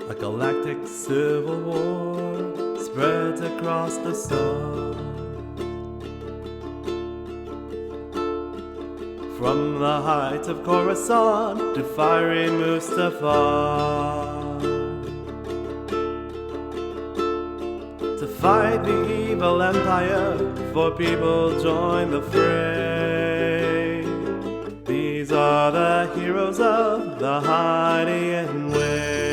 A galactic civil war spreads across the sun. From the heights of Coruscant to fiery Mustafar, to fight the evil empire, for people join the fray. These are the heroes of the Hydian Way.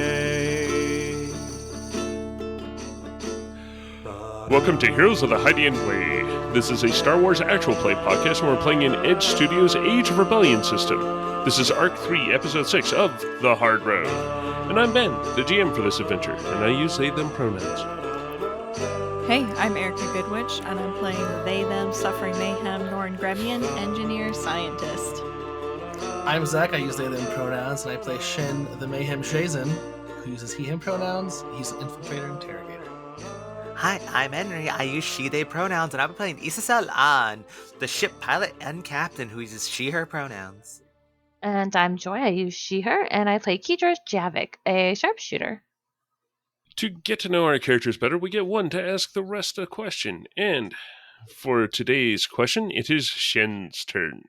Welcome to Heroes of the Hydian Way. This is a Star Wars actual play podcast where we're playing in Edge Studios' Age of Rebellion system. This is Arc 3, Episode 6 of The Hard Road. And I'm Ben, the GM for this adventure, and I use they-them pronouns. Hey, I'm Erica Goodwitch, and I'm playing They, Them, Suffering Mayhem, Norn Gremian, Engineer, Scientist. I'm Zach, I use they, them pronouns, and I play Shin, the Mayhem Shazen, who uses he, him pronouns. He's an infiltrator interrogator. Hi, I'm Henry. I use she, they pronouns, and I'm playing Isasal An, the ship pilot and captain who uses she, her pronouns. And I'm Joy. I use she, her, and I play Kedra Javik, a sharpshooter. To get to know our characters better, we get one to ask the rest a question. And for today's question, it is Shen's turn.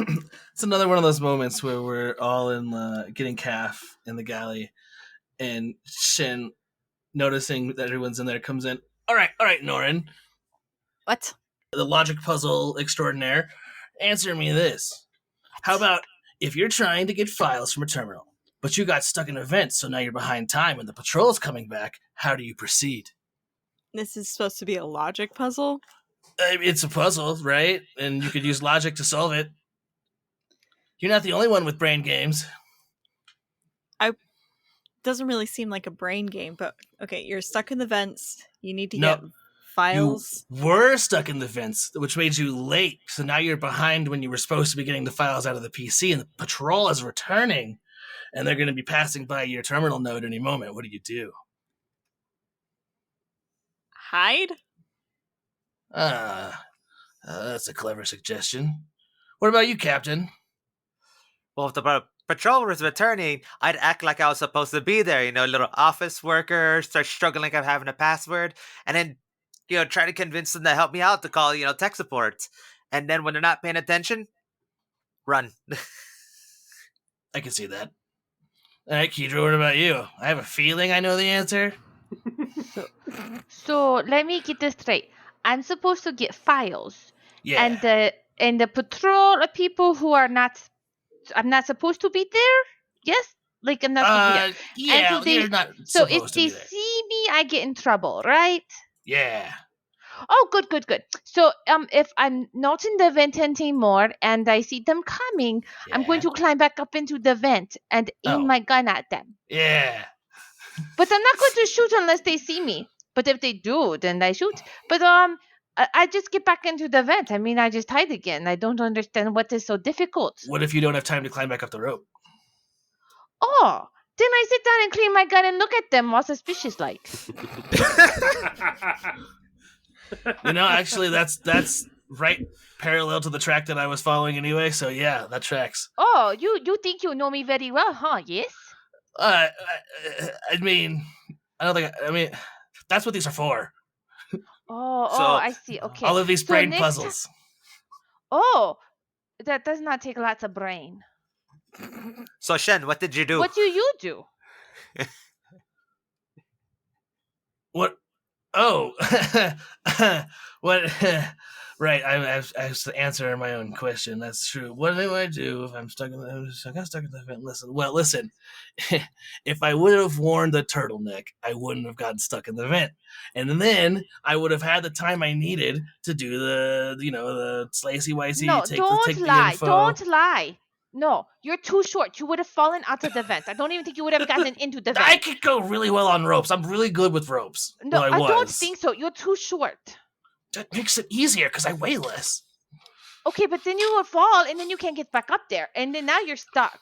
It's another one of those moments where we're all in getting calf in the galley, and Shin, noticing that everyone's in there, comes in. All right, Norin. What? The logic puzzle extraordinaire. Answer me this. How about if you're trying to get files from a terminal, but you got stuck in an event, so now you're behind time and the patrol's coming back, how do you proceed? This is supposed to be a logic puzzle? It's a puzzle, right? And you could use logic to solve it. You're not the only one with brain games. Doesn't really seem like a brain game, but okay, you're stuck in the vents. You need to get files. You were stuck in the vents, which made you late. So now you're behind when you were supposed to be getting the files out of the PC, and the patrol is returning, and they're going to be passing by your terminal node any moment. What do? Hide? That's a clever suggestion. What about you, Captain? Well, if the patrol was returning, I'd act like I was supposed to be there, little office worker, start struggling like I'm having a password, and then, try to convince them to help me out to call, tech support. And then when they're not paying attention, run. I can see that. All right, Kedra, what about you? I have a feeling I know the answer. So let me get this straight. I'm supposed to get files. Yeah. And the patrol of people who are not... I'm not supposed to be there? Yes? Like, I'm not supposed to be there. Yeah, you're not So supposed if to be they there. see me, I get in trouble, right? Yeah. Oh, good. So if I'm not in the vent anymore and I see them coming, I'm going to climb back up into the vent and aim my gun at them. Yeah. But I'm not going to shoot unless they see me. But if they do, then I shoot. But I just get back into the vent. I mean, I just hide again. I don't understand what is so difficult. What if you don't have time to climb back up the rope? Oh, then I sit down and clean my gun and look at them all suspicious like. Actually, that's right parallel to the track that I was following anyway, so yeah, that tracks. Oh, you think you know me very well, huh? Yes? I mean, that's what these are for. I see. Okay. All of these brain next puzzles. That does not take lots of brain. So, Shen, what did you do? What do you do? What? Oh, what? Right, I have to answer my own question. That's true. What do I do if I'm stuck in the vent? Listen. If I would have worn the turtleneck, I wouldn't have gotten stuck in the vent, and then I would have had the time I needed to do the slicey wicey. No, take don't the lie. info. Don't lie. No, you're too short. You would have fallen out of the vent. I don't even think you would have gotten into the vent. I could go really well on ropes. I'm really good with ropes. No, I don't think so. You're too short. That makes it easier because I weigh less. Okay, but then you would fall, and then you can't get back up there, and then now you're stuck.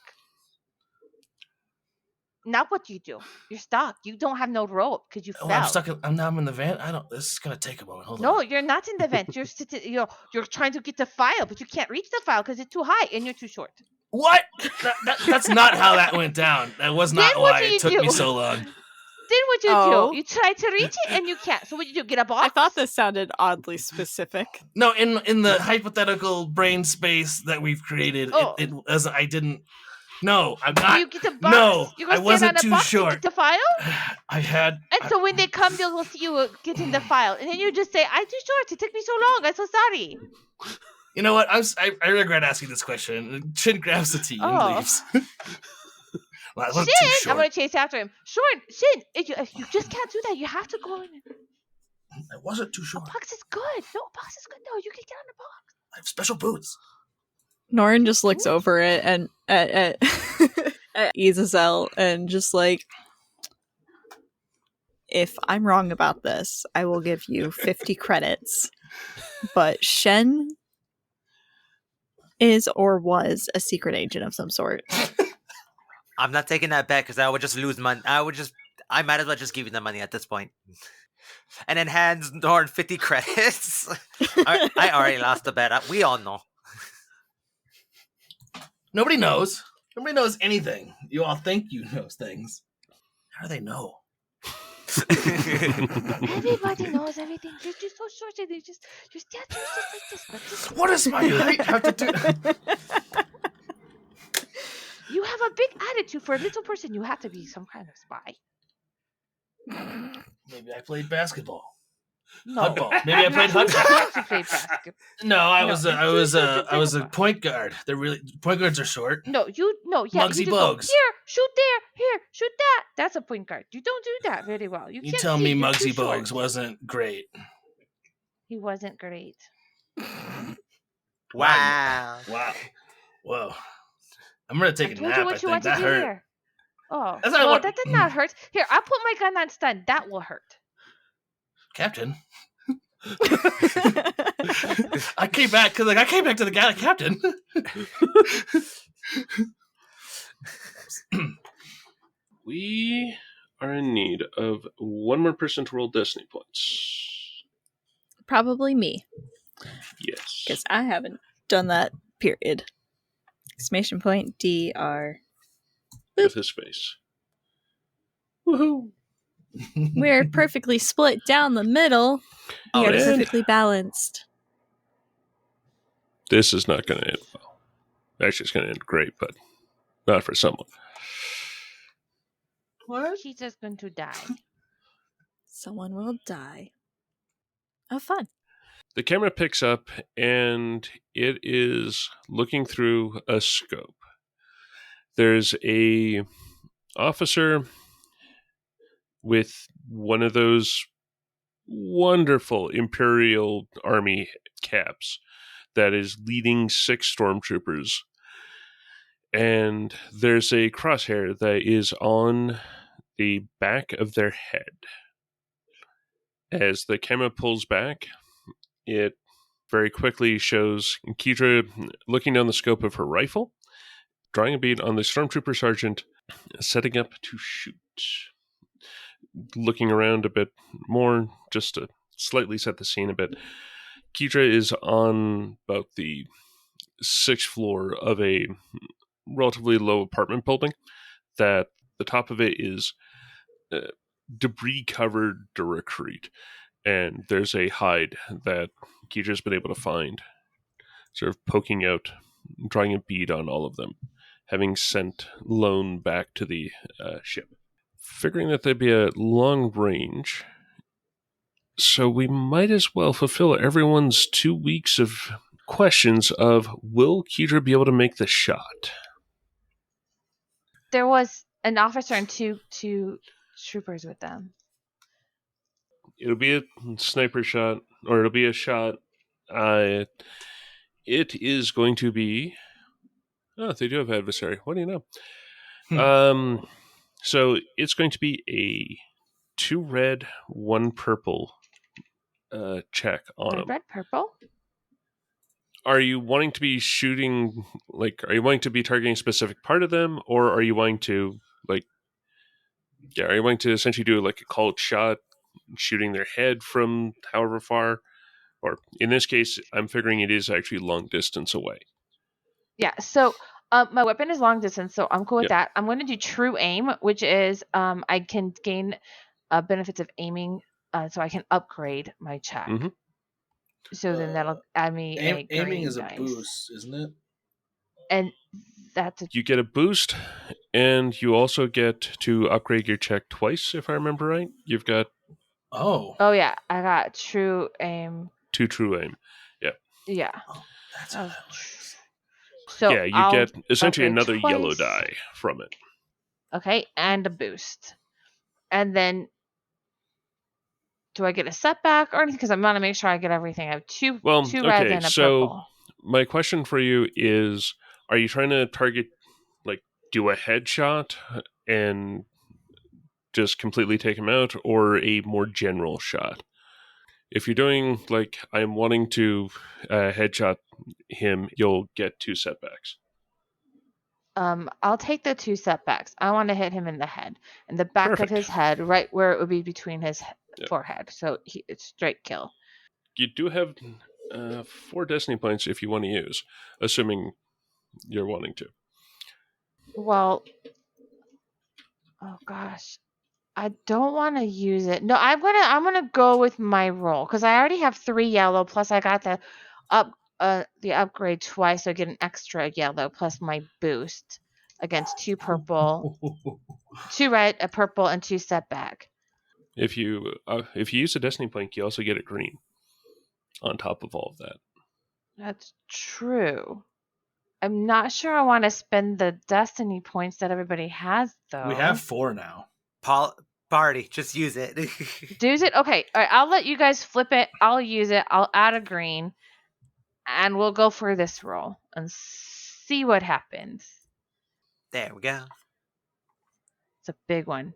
Now what do you do? You're stuck. You don't have no rope because you fell. I'm stuck. I'm in the vent. This is gonna take a moment. Hold on. No, you're not in the vent. You're sitting. You're trying to get the file, but you can't reach the file because it's too high and you're too short. What? That's not how that went down. That was not Then what why do you it took do? me so long. Then what you Oh. do? You try to reach it and you can't. So what you do? Get a box? I thought this sounded oddly specific. No, in the hypothetical brain space that we've created, Oh. it was I didn't. No, I'm Do not. you get a box? No, You I go stand wasn't on a too box short. to get the file? I had. And so when they come, they'll see you getting the file. And then you just say, I'm too short. It took me so long. I'm so sorry. You know what? I regret asking this question. Shin grabs the tea and Oh. leaves. Well, I wasn't too Shin! short. I'm going to chase after him. Shin! If you just can't do that. You have to go in. I wasn't too A short. box is good. No, a box is good. No, you can get on the box. I have special boots. Norin just looks over it and at Azazel and just like, if I'm wrong about this, I will give you 50 credits. But Shen is or was a secret agent of some sort. I'm not taking that bet because I would just lose money. I might as well just give you the money at this point. And then hands Norn 50 credits. I already lost the bet. We all know. Nobody knows. Nobody knows anything. You all think you know things. How do they know? Everybody knows everything. You're just so short. And your stature is just like this. But just What does my height have to do? you have a big attitude for a little person. You have to be some kind of spy. Maybe I played basketball. No. Hudball. Maybe I played hudball. Yes, you played basketball. No, I No, was it's a point guard. They're really point guards are short. No, yeah, Muggsy you just go, Bogues. here, shoot there, here, shoot that. That's a point guard. You don't do that very well. You You can't tell see, me you're too Muggsy short. Bogues wasn't great. He wasn't great. Wow. Wow. Whoa. I'm gonna take I a told nap. you what I you think want to that do hurt. there. Oh, That's not well, what- that did not hurt. Here, I'll put my gun on stun. That will hurt. Captain. I came back to the guy, Captain. We are in need of one more person to roll destiny points. Probably me, Yes. because I haven't done that, period. Exclamation point, DR. With his face. Woohoo! We're perfectly split down the middle. We Oh, are man. perfectly balanced. This is not going to end well. Actually, it's going to end great, but not for someone. What? She's just going to die. Someone will die. Oh, fun. The camera picks up and it is looking through a scope. There's a officer with one of those wonderful Imperial Army caps that is leading 6 stormtroopers. And there's a crosshair that is on the back of their head. As the camera pulls back, it very quickly shows Kedra looking down the scope of her rifle, drawing a bead on the stormtrooper sergeant, setting up to shoot. Looking around a bit more, just to slightly set the scene a bit, Kedra is on about the 6th floor of a relatively low apartment building that the top of it is debris-covered Duracrete, and there's a hide that Kedra's been able to find, sort of poking out, drawing a bead on all of them, having sent Lone back to the ship. Figuring that there'd be a long range, so we might as well fulfill everyone's 2 weeks of questions of, will Kedra be able to make the shot? There was an officer and two troopers with them. It'll be a sniper shot, or it'll be a shot. It is going to be... Oh, they do have adversary. What do you know? So it's going to be a 2 red, 1 purple check on them. Red, purple? Are you wanting to be shooting, are you wanting to be targeting a specific part of them, or are you wanting to, are you wanting to essentially do a called shot, shooting their head from however far? Or in this case, I'm figuring it is actually long distance away. Yeah, so My weapon is long distance, so I'm cool with Yep. that. I'm going to do true aim, which is I can gain benefits of aiming, so I can upgrade my check. Mhm. So then that'll add me a Aiming green is a dice. boost, isn't it? And that's a You get a boost, and you also get to upgrade your check twice, if I remember right. You've got Oh. oh yeah, I got true aim. 2 true aim. Yeah, Oh, that's that how was that works. so Yeah, you I'll get essentially upgrade another yellow twice. die from it. Okay, and a boost. And then do I get a setback or anything? Because I'm gonna make sure I get everything. I have two Well, red okay, and a so purple. my question for you is, are you trying to target, like, do a headshot and just completely take him out, or a more general shot? If you're doing, like, I'm wanting to headshot him, you'll get 2 setbacks. I'll take the two setbacks. I want to hit him in the head, in the back of Perfect. his head, right where it would be between his Yep. forehead. So it's straight kill. You do have 4 destiny points if you want to use, assuming you're wanting to. Well, oh gosh, I don't want to use it. No, I'm gonna go with my roll because I already have 3 yellow. Plus, I got the upgrade twice, so I get an extra yellow plus my boost against 2 purple, 2 red, a purple, and 2 setback. If you use a destiny point, you also get a green on top of all of that. That's true. I'm not sure I want to spend the destiny points that everybody has though. We have 4 now. Party, just use it. Use it? Okay. All right. I'll let you guys flip it. I'll use it. I'll add a green. And we'll go for this roll and see what happens. There we go. It's a big one.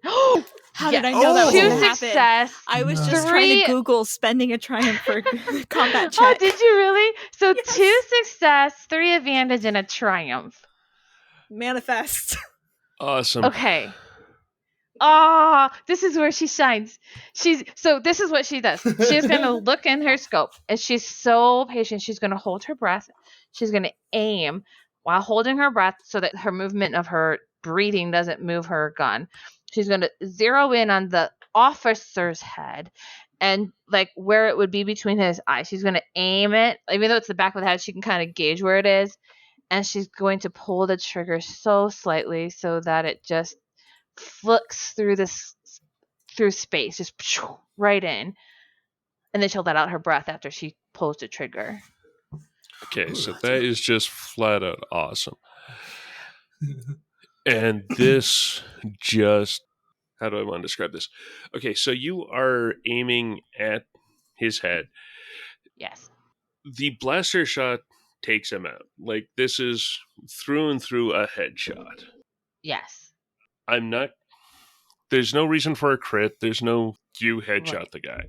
How Yeah. did I know that was Two going to happen? success. I was just Three- trying to Google spending a triumph for combat Oh, check. did you really? So Yes. 2 success, 3 advantage, and a triumph. Manifest. Awesome. Okay. Ah, this is where she shines. This is what she does. She's gonna look in her scope, and she's so patient. She's gonna hold her breath. She's gonna aim while holding her breath, so that her movement of her breathing doesn't move her gun. She's gonna zero in on the officer's head, and like where it would be between his eyes. She's gonna aim it, even though it's the back of the head. She can kind of gauge where it is, and she's going to pull the trigger so slightly so that it just flicks through space, just right in, and then she'll let out her breath after she pulls the trigger. Okay, Ooh, so that's that is just flat out awesome. And this just, how do I want to describe this? Okay, so you are aiming at his head. Yes. The blaster shot takes him out. Like, this is through and through a headshot. Yes. I'm not, there's no reason for a crit. There's no, you headshot Right. the guy.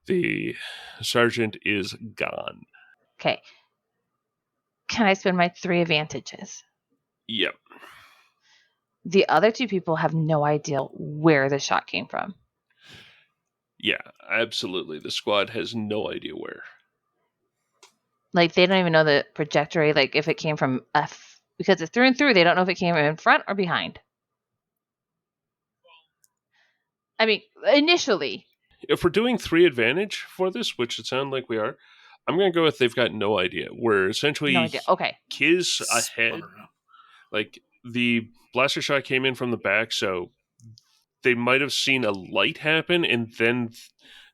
The sergeant is gone. Okay. Can I spend my 3 advantages? Yep. The other 2 people have no idea where the shot came from. Yeah, absolutely. The squad has no idea where. Like, they don't even know the trajectory, like if it came from because it's through and through, they don't know if it came in front or behind. I mean, initially. If we're doing 3 advantage for this, which it sounds like we are, I'm going to go with they've got no idea. We're essentially No idea. Okay. Kiz ahead. Spun Like, the blaster shot came in from the back, so they might have seen a light happen, and then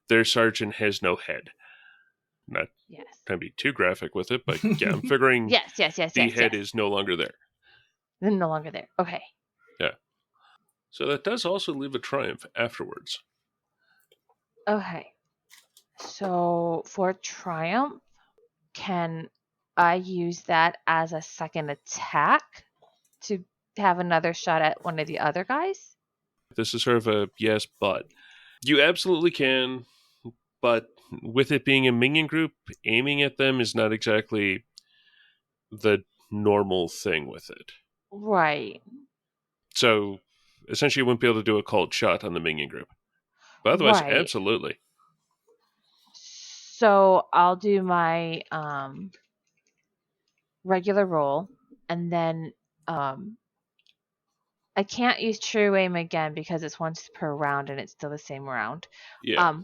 their sergeant has no head. Not Yes. trying to be too graphic with it, but yeah, I'm figuring Yes. the head is no longer there. They're no longer there. Okay. So that does also leave a triumph afterwards. Okay. So for triumph, can I use that as a second attack to have another shot at one of the other guys? This is sort of a yes, but. You absolutely can, but with it being a minion group, aiming at them is not exactly the normal thing with it. Right. So essentially you wouldn't be able to do a cold shot on the minion group. But otherwise, Right. absolutely. So I'll do my regular roll, and then I can't use true aim again because it's once per round and it's still the same round. Yeah.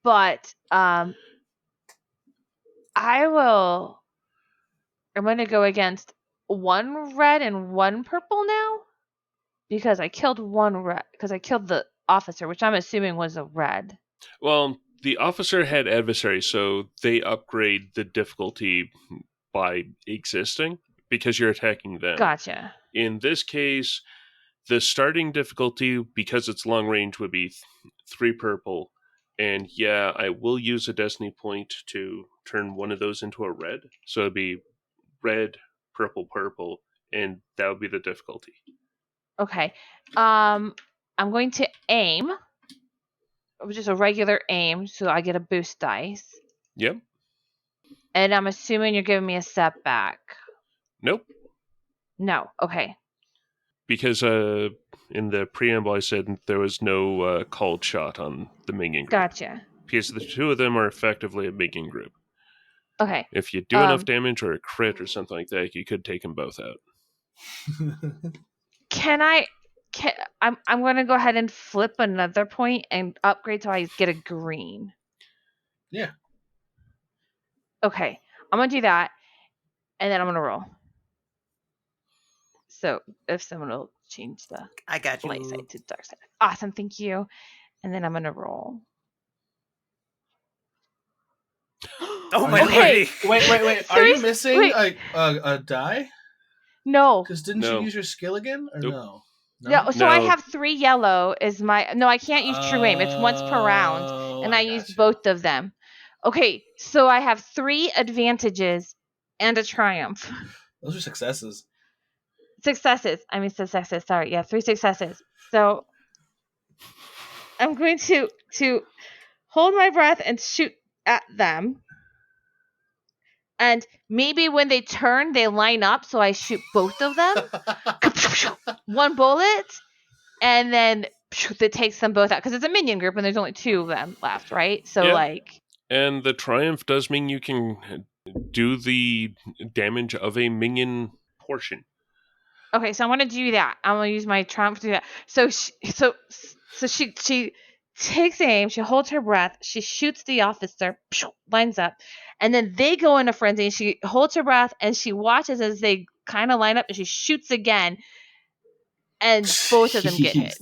But I will. I'm going to go against one red and one purple now because I killed one red because I killed the officer, which I'm assuming was a red. Well, the officer had adversaries, so they upgrade the difficulty by existing because you're attacking them. Gotcha. In this case, the starting difficulty, because it's long range, would be 3 purple. And yeah, I will use a destiny point to turn one of those into a red. So it'd be red, purple, purple, and that would be the difficulty. Okay. I'm going to aim. Just a regular aim, so I get a boost dice. Yep. And I'm assuming you're giving me a setback. Nope. No. Okay. Because in the preamble I said there was no called shot on the minion group. Gotcha. Because the two of them are effectively a minion group. Okay. If you do enough damage or a crit or something like that, you could take them both out. I'm going to go ahead and flip another point and upgrade so I get a green. Yeah. Okay. I'm going to do that, and then I'm going to roll. So if someone will change the I got you. light side to dark side. Awesome. Thank you. And then I'm going to roll. Oh my Okay. lordy. Wait. Are you missing a die? No. Because didn't No. you use your skill again? Or Nope. no? No, so I No. have 3 yellow is my... No, I can't use true aim. It's once per round, and I used gotcha. both of them. Okay, so I have 3 advantages and a triumph. Those are successes. Successes. Sorry. Yeah, 3 successes. So I'm going to hold my breath and shoot at them. And maybe when they turn, they line up, so I shoot both of them. One bullet, and then that takes them both out. Because it's a minion group, and there's only 2 of them left, right? So, Yeah. And the triumph does mean you can do the damage of a minion portion. Okay, so I'm going to do that. I'm going to use my triumph to do that. So she takes aim, she holds her breath, she shoots the officer, lines up, and then they go in a frenzy, and she holds her breath, and she watches as they kind of line up, and she shoots again, and both of them get hit.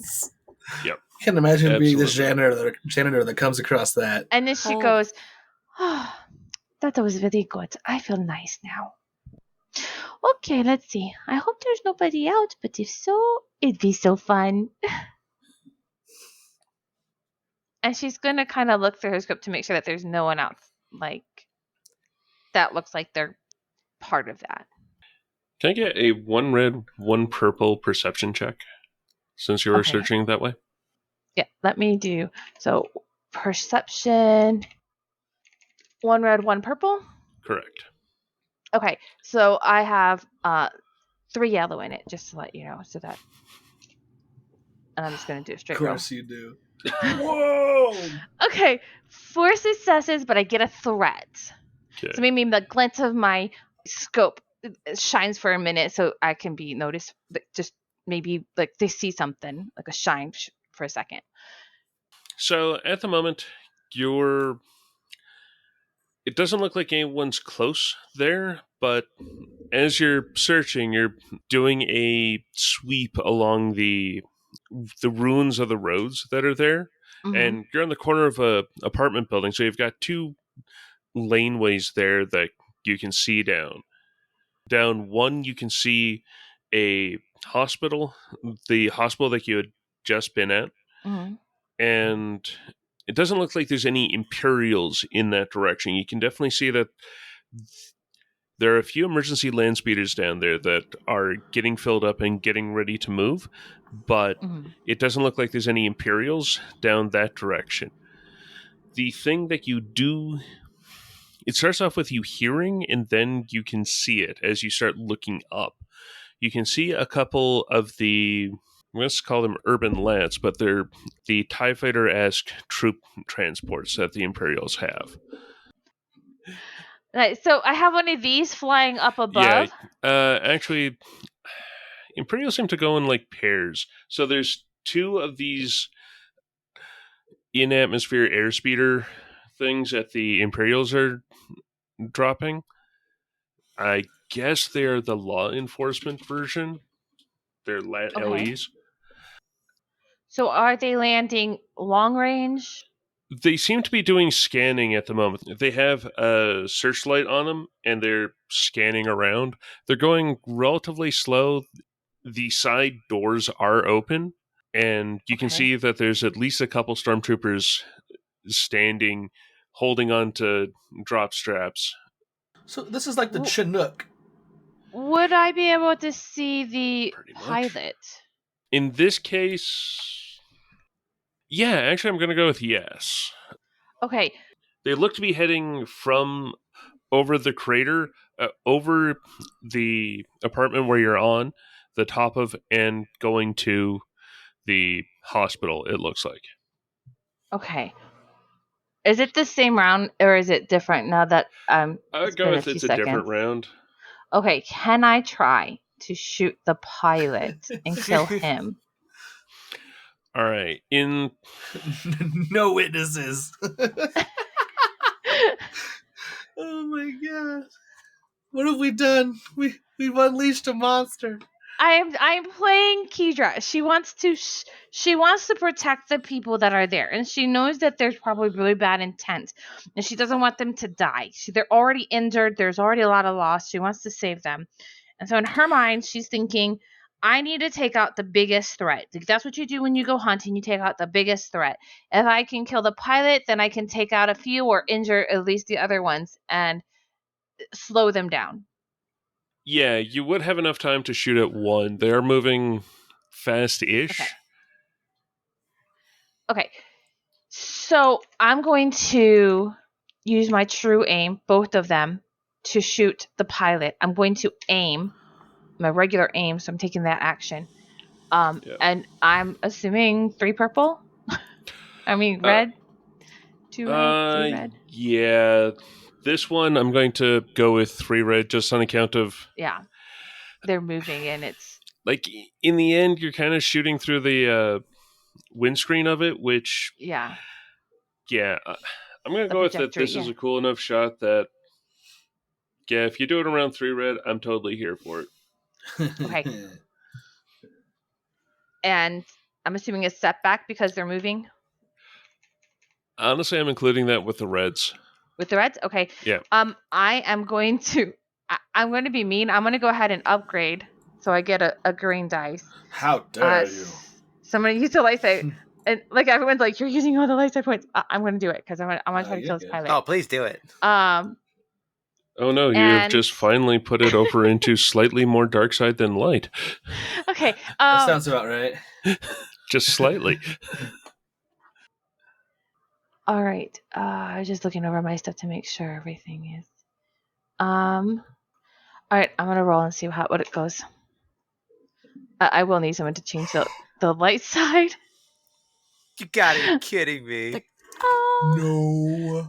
Yep. I can imagine being the Absolutely. janitor that comes across that. And then she goes, oh, that was very good. I feel nice now. Okay, let's see. I hope there's nobody out, but if so, it'd be so fun. And she's going to kind of look through her scope to make sure that there's no one else, like, that looks like they're part of that. Can I get a 1 red, 1 purple perception check? Since you were searching that way? Yeah, let me do. So, perception. 1 red, 1 purple? Correct. Okay, so I have 3 yellow in it, just to let you know, so that... And I'm just going to do a straight roll. Of course you do. Whoa! Okay, 4 successes, but I get a threat. Okay. So maybe the glint of my scope shines for a minute so I can be noticed. Just maybe like they see something, like a shine for a second. So at the moment, it doesn't look like anyone's close there, but as you're searching, you're doing a sweep along the ruins of the roads that are there. Mm-hmm. And you're on the corner of a apartment building, so you've got 2 laneways there that you can see down. Down one, you can see a hospital, the hospital that you had just been at. Mm-hmm. And it doesn't look like there's any Imperials in that direction. You can definitely see that there are a few emergency land speeders down there that are getting filled up and getting ready to move, but it doesn't look like there's any Imperials down that direction. The thing that you do, it starts off with you hearing, and then you can see it as you start looking up. You can see a couple of the, let's call them urban lats, but they're the TIE Fighter-esque troop transports that the Imperials have. So I have one of these flying up Yeah, above. actually, Imperials seem to go in like pairs. So there's two of these in-atmosphere airspeeder things that the Imperials are dropping. I guess they're the law enforcement version. They're Okay. LEs. So are they landing long range? They seem to be doing scanning at the moment. They have a searchlight on them and they're scanning around. They're going relatively slow. The side doors are open, and you can Okay. see that there's at least a couple stormtroopers standing, holding on to drop straps. So this is like the W- Chinook. would I be able to see the Pretty much. pilot? In this case, yeah, actually, I'm going to go with yes. Okay. They look to be heading from over the crater, over the apartment where you're on, the top of, and going to the hospital, it looks like. Okay. Is it the same round or is it different now that I would it's go been a with few it's a different seconds? round. Okay, can I try to shoot the pilot and kill him? All right. No witnesses. Oh my god. What have we done? We've unleashed a monster. I'm playing Kedra. She wants to protect the people that are there, and she knows that there's probably really bad intent, and she doesn't want them to die. They're already injured. There's already a lot of loss. She wants to save them, and so in her mind, she's thinking, "I need to take out the biggest threat. Like, that's what you do when you go hunting. You take out the biggest threat. If I can kill the pilot, then I can take out a few or injure at least the other ones and slow them down." Yeah, you would have enough time to shoot at one. They're moving Okay. fast-ish. Okay. So I'm going to use my true aim, both of them, to shoot the pilot. I'm going to aim my regular aim, so I'm taking that action. Yeah. And I'm assuming 3 purple. I mean Uh, red, 2 red, 3 red. yeah. This one, I'm going to go with 3 red just on account of, Yeah, they're moving, and it's like, in the end, you're kind of shooting through the windscreen of it, which, yeah, yeah, I'm going to the go with that. trajectory. This is Yeah. a cool enough shot that, yeah, if you do it around 3 red, I'm totally here for it. Okay. And I'm assuming it's setback because they're moving Honestly, I'm including that with the reds. with the reds. Okay. Yeah. I am going to. I'm going to be mean. I'm going to go ahead and upgrade, so I get a green dice. How dare you? So I'm going to use the light side, and like everyone's like, "You're using all the light side points." I'm going to do it because I'm going to try to kill this pilot. Oh, please do it. Oh no, you have just finally put it over into slightly more dark side than light. Okay. That sounds about right. Just slightly. All right. I was just looking over my stuff to make sure everything is. All right. I'm gonna roll and see what it goes. I will need someone to change the light side. You gotta be kidding me. No.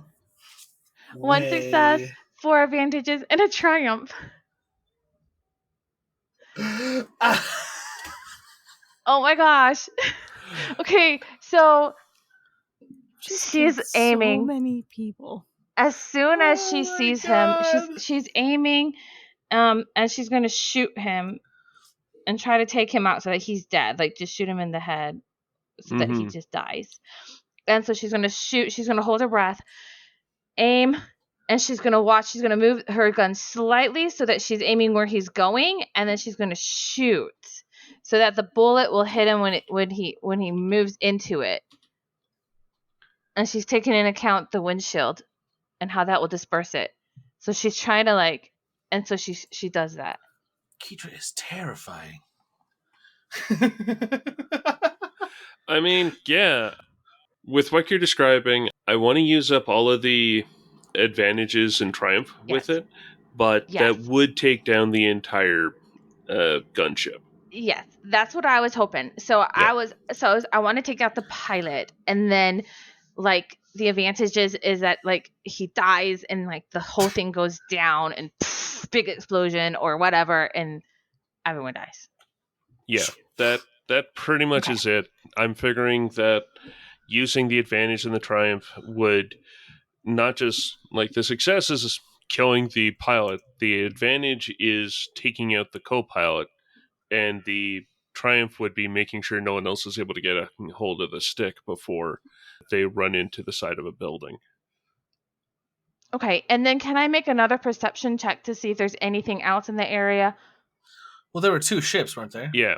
1 success, 4 advantages, and a triumph. Oh my gosh. Okay, so she's aiming. So many people. As soon as she my sees God. him, she's aiming, and she's gonna shoot him and try to take him out so that he's dead. Like, just shoot him in the head so that he just dies. And so she's gonna shoot. She's gonna hold her breath, aim, and she's gonna watch. She's gonna move her gun slightly so that she's aiming where he's going, and then she's gonna shoot so that the bullet will hit him when he moves into it. And she's taking into account the windshield and how that will disperse it. So she's trying to and so she does that. Kedra is terrifying. I mean, yeah. With what you're describing, I want to use up all of the advantages and triumph with Yes. it, but Yes. that would take down the entire gunship. Yes, that's what I was hoping. So I want to take out the pilot, and then the advantage is that like he dies and like the whole thing goes down and pff, big explosion or whatever and everyone dies. Yeah, that pretty much Okay. is it. I'm figuring that using the advantage and the triumph would not just like the success is killing the pilot. The advantage is taking out the co-pilot, and the triumph would be making sure no one else is able to get a hold of the stick before they run into the side of a building. Okay, and then can I make another perception check to see if there's anything else in the area? Well, there were 2 ships, weren't there? Yeah,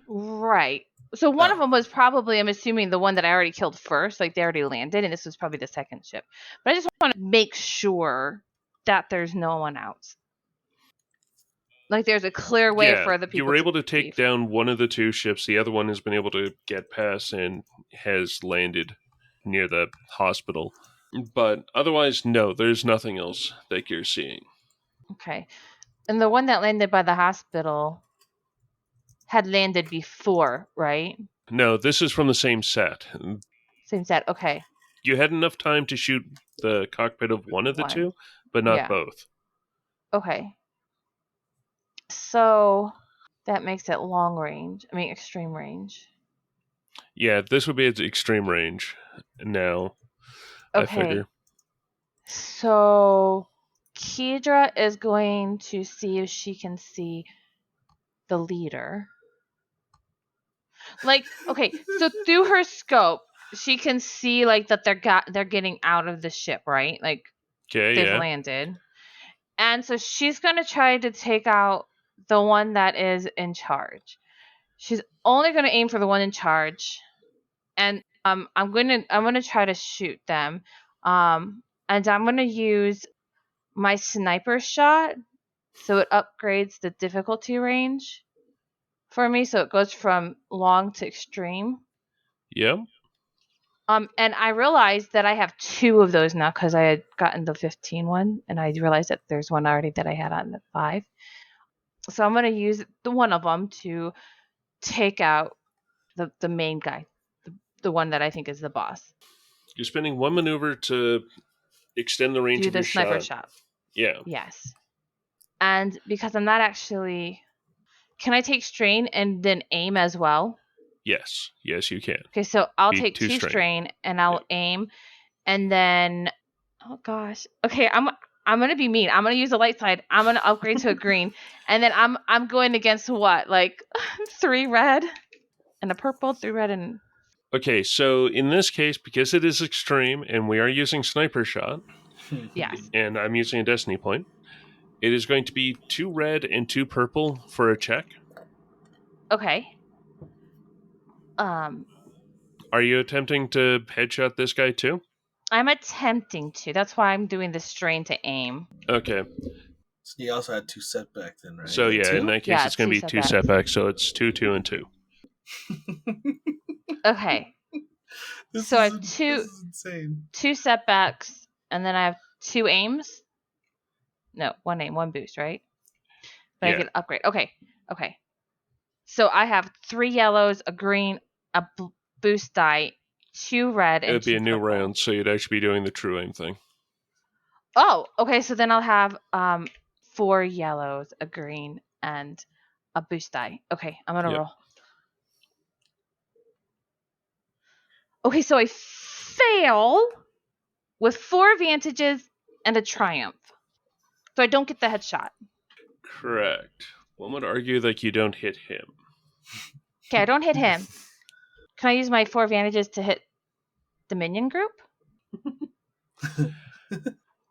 Right. So one of Oh. them was probably, I'm assuming, the one that I already killed first. Like they already landed, and this was probably the second ship. But I just want to make sure that there's no one else. Like there's a clear way yeah. for the people. You were able to leave. take down one of the 2 ships. The other one has been able to get past and has landed near the hospital. But otherwise, no, there's nothing else that you're seeing. Okay. And the one that landed by the hospital had landed before, right? No, this is from the same set. Same set. Okay. You had enough time to shoot the cockpit of one of the One. 2, but not Yeah. both. Okay. So that makes it long range. I mean, extreme range. Yeah, this would be its extreme range now, I Okay. figure. So Kedra is going to see if she can see the leader. Like, okay, so through her scope, she can see like that they're getting out of the ship, right? Like Okay, they've yeah. landed. And so she's going to try to take out the one that is in charge. She's only going to aim for the one in charge. And I'm going to try to shoot them. And I'm going to use my sniper shot, so it upgrades the difficulty range for me, so it goes from long to extreme. Yeah. And I realized that I have 2 of those now because I had gotten the 15 one, and I realized that there's one already that I had on the 5. So I'm going to use the one of them to take out the main guy, the one that I think is the boss. You're spending 1 maneuver to extend the range Do of the your sniper shot. shot. Yeah. Yes. And because I'm not actually... Can I take strain and then aim as well? Yes, you can. Okay, so I'll Be take 2 2 strain. strain and I'll aim, and then oh gosh, okay, I'm gonna be mean. I'm gonna use a light side. I'm gonna upgrade to a green, and then I'm going against what, like 3 red and a purple, 3 red and Okay, so in this case, because it is extreme and we are using sniper shot, yes. and I'm using a destiny point, it is going to be 2 red and 2 purple for a check. Okay. Are you attempting to headshot this guy too? I'm attempting to. That's why I'm doing the strain to aim. Okay, So you also had 2 setbacks then, right? so yeah, 2? in that case, Yeah, it's going to 2 be 2 setbacks. setbacks, so it's 2, 2, and 2. Okay. So I have 2 This is insane. 2 setbacks, and then I have 2 aims. No, 1 aim, 1 boost, right? But Yeah. I get upgrade. Okay. So I have 3 yellows, a green, a boost die, 2 red, It and would be 2 a new purple. round, so you'd actually be doing the true aim thing. Oh, okay. So then I'll have 4 yellows, a green, and a boost die. Okay, I'm gonna Yep. roll. Okay, so I fail with 4 advantages and a triumph. So I don't get the headshot. Correct. One would argue that you don't hit him. Okay, I don't hit him. Can I use my 4 advantages to hit the minion group?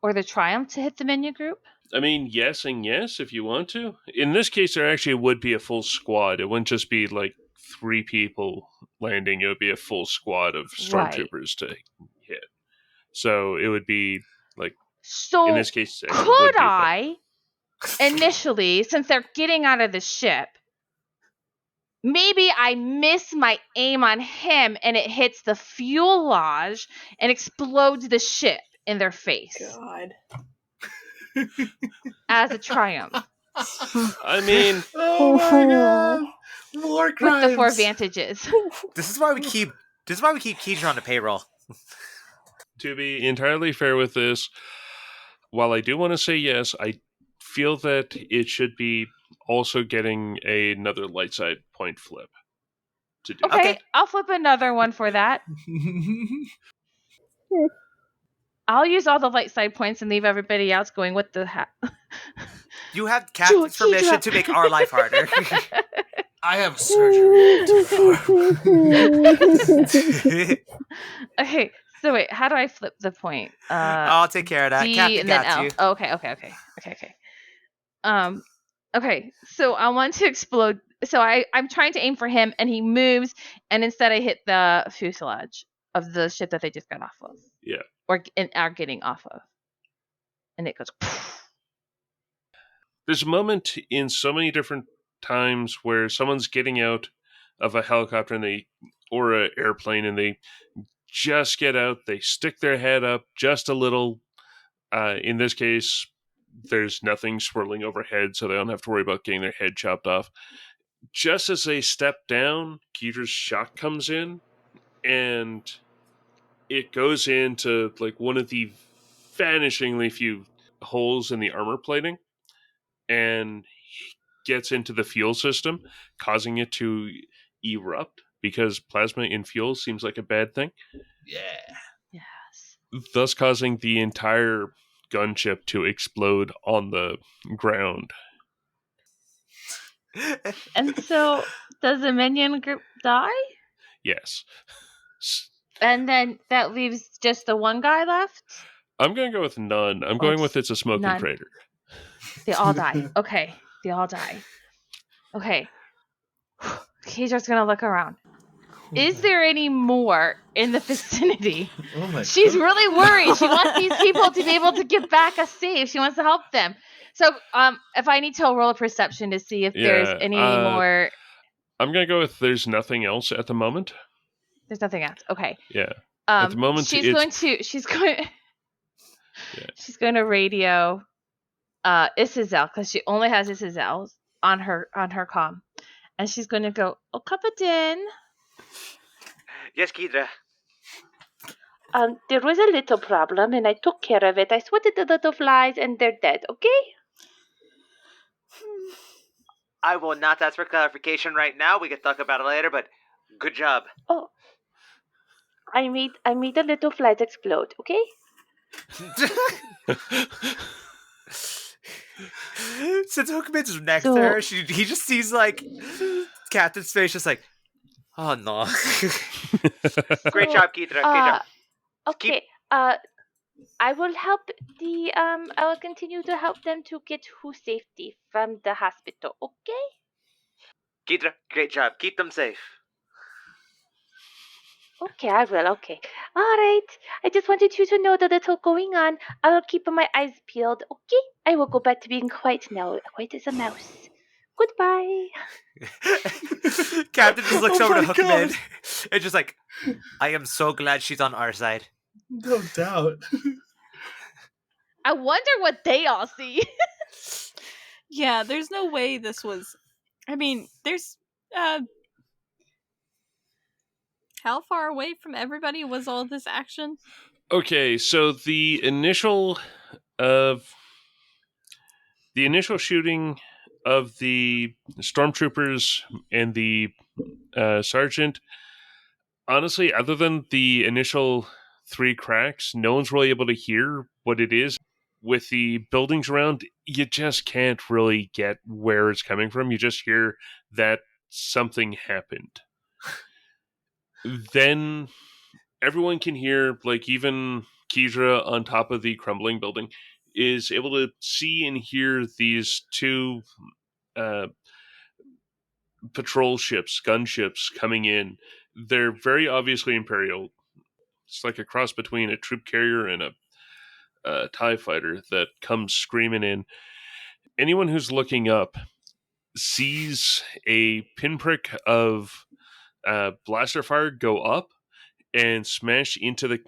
Or the triumph to hit the minion group? I mean, yes and yes if you want to. In this case, there actually would be a full squad. It wouldn't just be like 3 people landing. It would be a full squad of stormtroopers to hit. So it would be like, So in this case, it actually would could be, but- I initially, since they're getting out of the ship, maybe I miss my aim on him and it hits the fuselage and explodes the ship in their face God. as a triumph I mean, Oh my god! War with crimes. the 4 advantages. This is why we keep Kedra on the payroll. To be entirely fair with this, while I do want to say yes, I feel that it should be also getting another light side point flip to do. Okay, Okay. I'll flip another one for that. I'll use all the light side points and leave everybody else going, what the heck? You have Captain's permission to make our life harder. I have surgery to perform. Okay, so wait, how do I flip the point? I'll take care of that. D Captain and then got L. you. Oh, okay. Okay, so I want to explode. So I'm trying to aim for him, and he moves, and instead I hit the fuselage of the ship that they just got off of. Yeah. Or are getting off of. And it goes. There's a moment in so many different times where someone's getting out of a helicopter or an airplane and they just get out, they stick their head up just a little. In this case, there's nothing swirling overhead, so they don't have to worry about getting their head chopped off. Just as they step down, Keeter's shot comes in, and it goes into like one of the vanishingly few holes in the armor plating, and gets into the fuel system, causing it to erupt because plasma in fuel seems like a bad thing. Yeah. Yes. Thus causing the entire gunship to explode on the ground. And so, does the minion group die? Yes. And then that leaves just the one guy left? I'm going to go with none. I'm going with it's a smoking none. crater. They all die. Okay, they all die. Okay. Keisha's gonna look around. Is there any more in the vicinity? Oh my She's God. really worried. She wants these people to be able to get back a save. She wants to help them. So, if I need to roll a perception to see if there's Yeah, any more, I'm going to go with there's nothing else at the moment. there's nothing else. Okay. Yeah. At the moment, she's it's... going to radio Isazel, because she only has Isazel on her comm, and she's going to go, "Oh, Captain. Yes, Kidra. There was a little problem, and I took care of it. I swatted the little flies, and they're dead. Okay." I will not ask for clarification right now. We can talk about it later, but good job. Oh, I made the little flies explode. Okay. Since Hookman's next So- to her, he just sees like Captain's face, just like, oh no. Great job, Kidra. Great job. Okay. I will help the I will continue to help them to get to safety from the hospital. Okay. Kidra, great job. Keep them safe. Okay, I will. Okay. All right. I just wanted you to know the little going on. I will keep my eyes peeled. Okay. I will go back to being quiet now, quiet as a mouse. Goodbye. Captain just looks Oh over to my Hookman God. and just like, I am so glad she's on our side. No doubt. I wonder what they all see. Yeah, there's no way this was. I mean, there's. How far away from everybody was all this action? Okay, so the initial shooting of the stormtroopers and the sergeant, honestly, other than the initial 3 cracks, no one's really able to hear what it is. With the buildings around, you just can't really get where it's coming from. You just hear that something happened. Then everyone can hear, like even Keidra on top of the crumbling building is able to see and hear these 2 patrol ships, gunships coming in. They're very obviously Imperial. It's like a cross between a troop carrier and a TIE fighter that comes screaming in. Anyone who's looking up sees a pinprick of blaster fire go up and smash into the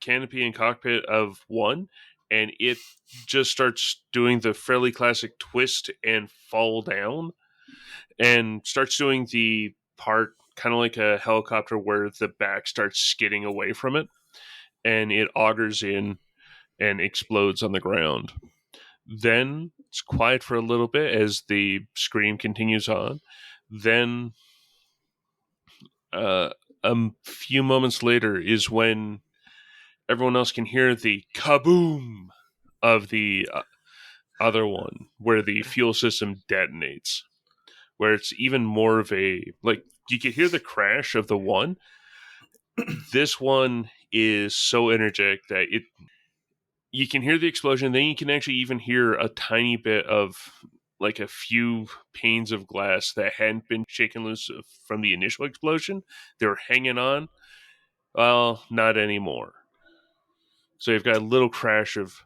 canopy and cockpit of one, and it just starts doing the fairly classic twist and fall down, and starts doing the part kind of like a helicopter where the back starts skidding away from it. and it augers in and explodes on the ground. Then it's quiet for a little bit as the scream continues on. Then a few moments later is when everyone else can hear the kaboom of the other one, where the fuel system detonates, where it's even more of a, like, you can hear the crash of the one. This one is so energetic that you can hear the explosion, then you can actually even hear a tiny bit of, like, a few panes of glass that hadn't been shaken loose from the initial explosion. They were hanging on. Well, not anymore. So you've got a little crash of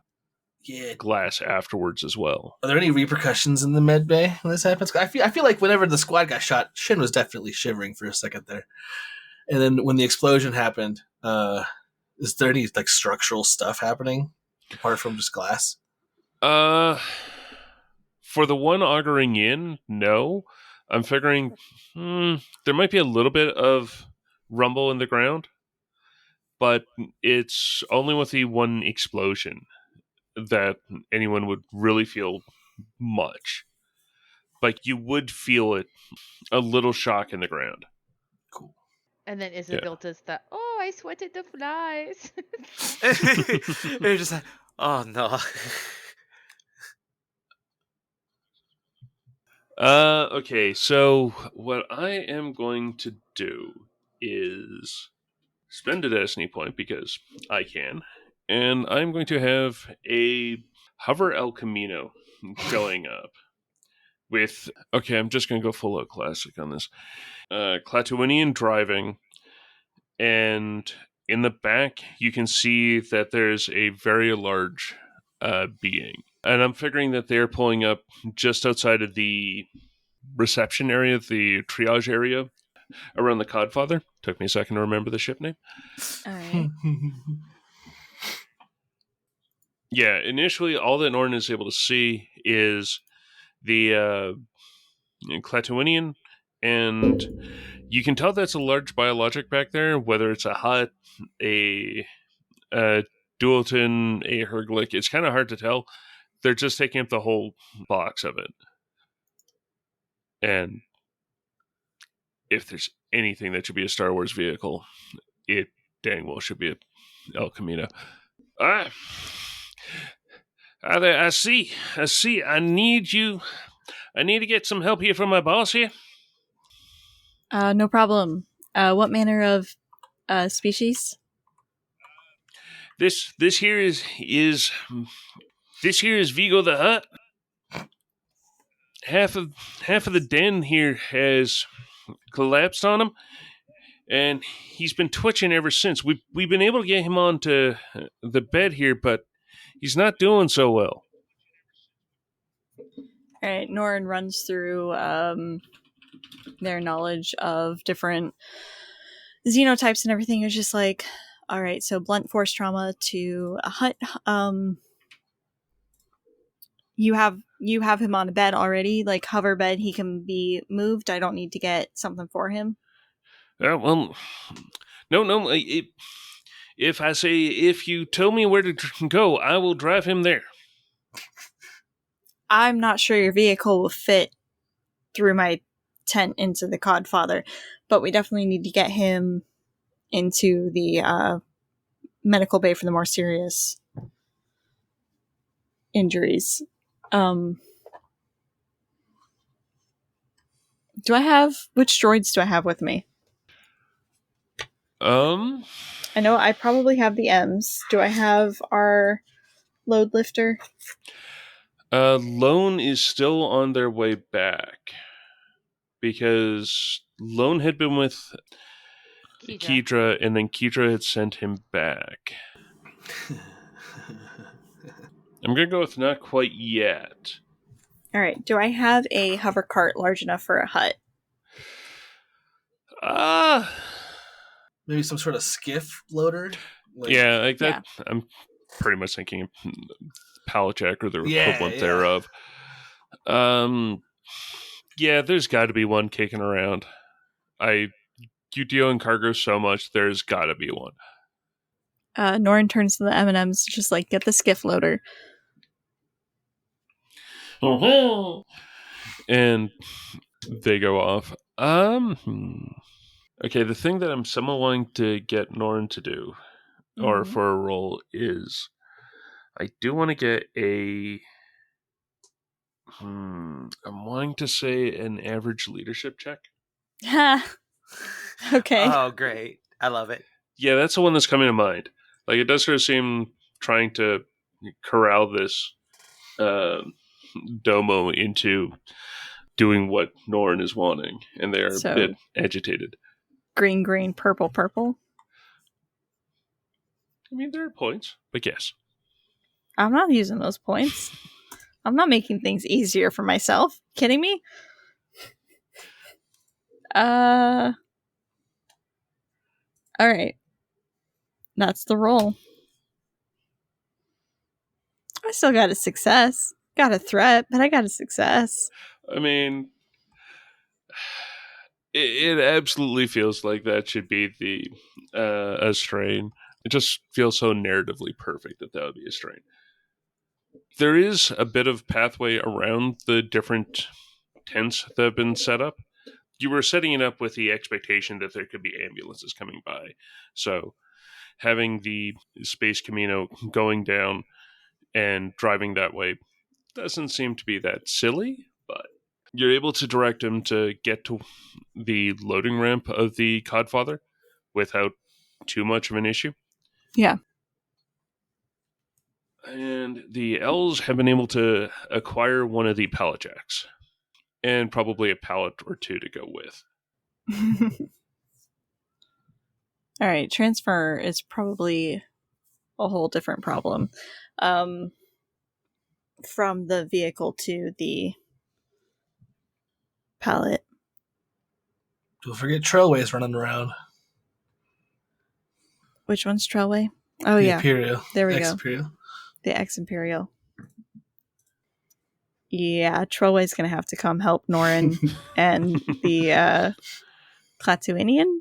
Yeah. glass afterwards as well. Are there any repercussions in the med bay when this happens? I feel like whenever the squad got shot, Shin was definitely shivering for a second there. And then when the explosion happened, is there any like structural stuff happening apart from just glass? For the one augering in, no. I'm figuring there might be a little bit of rumble in the ground, but it's only with the one explosion that anyone would really feel much. Like, you would feel it, a little shock in the ground. Cool. And then Isabel does the, oh, I sweated the flies. You're just like, oh no. Okay, so what I am going to do is spend a destiny point because I can, and I'm going to have a hover El Camino going up with, okay, I'm just going to go full out classic on this. Clatuinian driving, and in the back you can see that there's a very large being. And I'm figuring that they're pulling up just outside of the reception area, the triage area around the Codfather. Took me a second to remember the ship name. All right. Yeah, initially all that Norton is able to see is the Clatuinian, and you can tell that's a large biologic back there, whether it's a hut, a dualton, a herglick. It's kind of hard to tell. They're just taking up the whole box of it. And if there's anything that should be a Star Wars vehicle, it dang well should be a El Camino. I see. I need you. I need to get some help here from my boss here. No problem. What manner of species? This here is this here is Vigo the Hutt. Half of the den here has collapsed on him, and he's been twitching ever since. We've been able to get him onto the bed here, but he's not doing so well. All right, Norin runs through their knowledge of different xenotypes and everything. Is just like, all right, so blunt force trauma to a hut. You have him on a bed already, like hover bed. He can be moved. I don't need to get something for him. Well, no. If I say, if you tell me where to go, I will drive him there. I'm not sure your vehicle will fit through my tent into the Codfather, but we definitely need to get him into the medical bay for the more serious injuries. Which droids do I have with me? I know I probably have the M's. Do I have our load lifter? Lone is still on their way back because Lone had been with Kedra, and then Kedra had sent him back. I'm going to go with not quite yet. All right. Do I have a hover cart large enough for a hut? Maybe some sort of skiff loader? Yeah, like that. Yeah. I'm pretty much thinking pallet jack or the equivalent thereof. Yeah, there's got to be one kicking around. You deal in cargo so much, there's got to be one. Norin turns to the M&Ms, just like, get the skiff loader. And they go off. Okay, the thing that I'm somewhat wanting to get Norn to do, or Mhm. for a role, is I do want to get a. I'm wanting to say an average leadership check. Okay. Oh, great. I love it. Yeah, that's the one that's coming to mind. Like, it does sort of seem trying to corral this Domo into doing what Norn is wanting, and they are So- a bit agitated. Green, green, purple, purple. I mean, there are points, but yes. I'm not using those points. I'm not making things easier for myself. Kidding me? All right. That's the roll. I still got a success. Got a threat, but I got a success. I mean, it absolutely feels like that should be the a strain. It just feels so narratively perfect that would be a strain. There is a bit of pathway around the different tents that have been set up. You were setting it up with the expectation that there could be ambulances coming by. So having the Space Camino going down and driving that way doesn't seem to be that silly, but you're able to direct him to get to the loading ramp of the Codfather without too much of an issue. Yeah. And the L's have been able to acquire one of the pallet jacks and probably a pallet or two to go with. All right, transfer is probably a whole different problem. From the vehicle to the pallet. Don't forget Trailways running around. Which one's Trailway? Oh, The yeah. Imperial. There we go. Ex-Imperial. The ex-Imperial. Yeah, Trailway's gonna have to come help Norin and the Clatuinian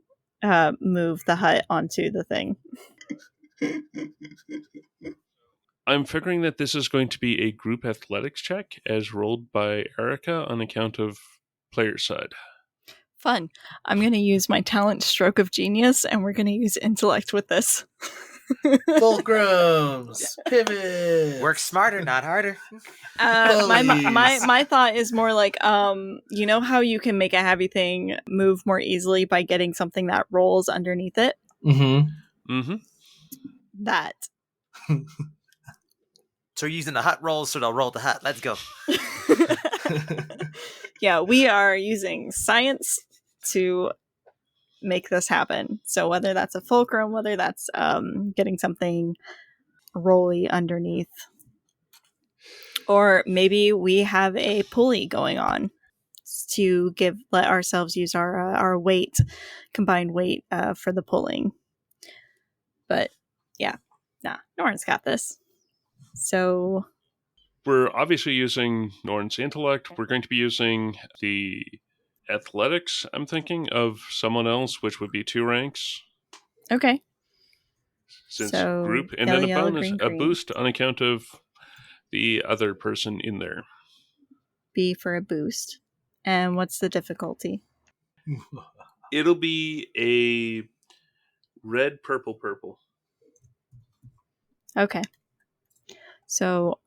move the hut onto the thing. I'm figuring that this is going to be a group athletics check as rolled by Erica on account of player side. Fun. I'm gonna use my talent Stroke of Genius, and we're gonna use intellect with this. Fulcrums. Pivot. Work smarter, not harder. My thought is more like, you know how you can make a heavy thing move more easily by getting something that rolls underneath it? Mm-hmm. Mm-hmm. That. So we're using the hut rolls, so they'll roll the hut. Let's go. Yeah, we are using science to make this happen. So whether that's a fulcrum, whether that's getting something rolly underneath, or maybe we have a pulley going on to let ourselves use our weight, combined weight for the pulling. But yeah, Norin's got this. So We're obviously using Norn's intellect. We're going to be using the athletics, I'm thinking, of someone else, which would be 2 ranks. okay. Since So, group, and yellow, then a yellow, bonus, green, a green. boost on account of the other person in there. B for a boost. And what's the difficulty? It'll be a red, purple, purple. Okay. So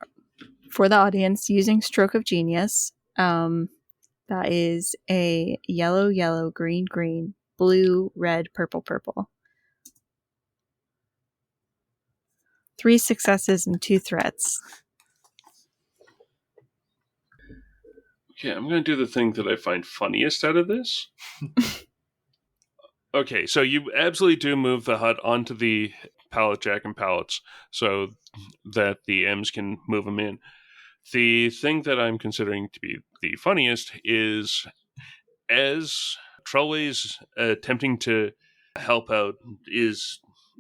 for the audience, using Stroke of Genius, that is a yellow, yellow, green, green, blue, red, purple, purple. 3 successes and 2 threats. Okay, I'm going to do the thing that I find funniest out of this. Okay, so you absolutely do move the hut onto the pallet jack and pallets so that the M's can move them in. The thing that I'm considering to be the funniest is as Trollway's attempting to help out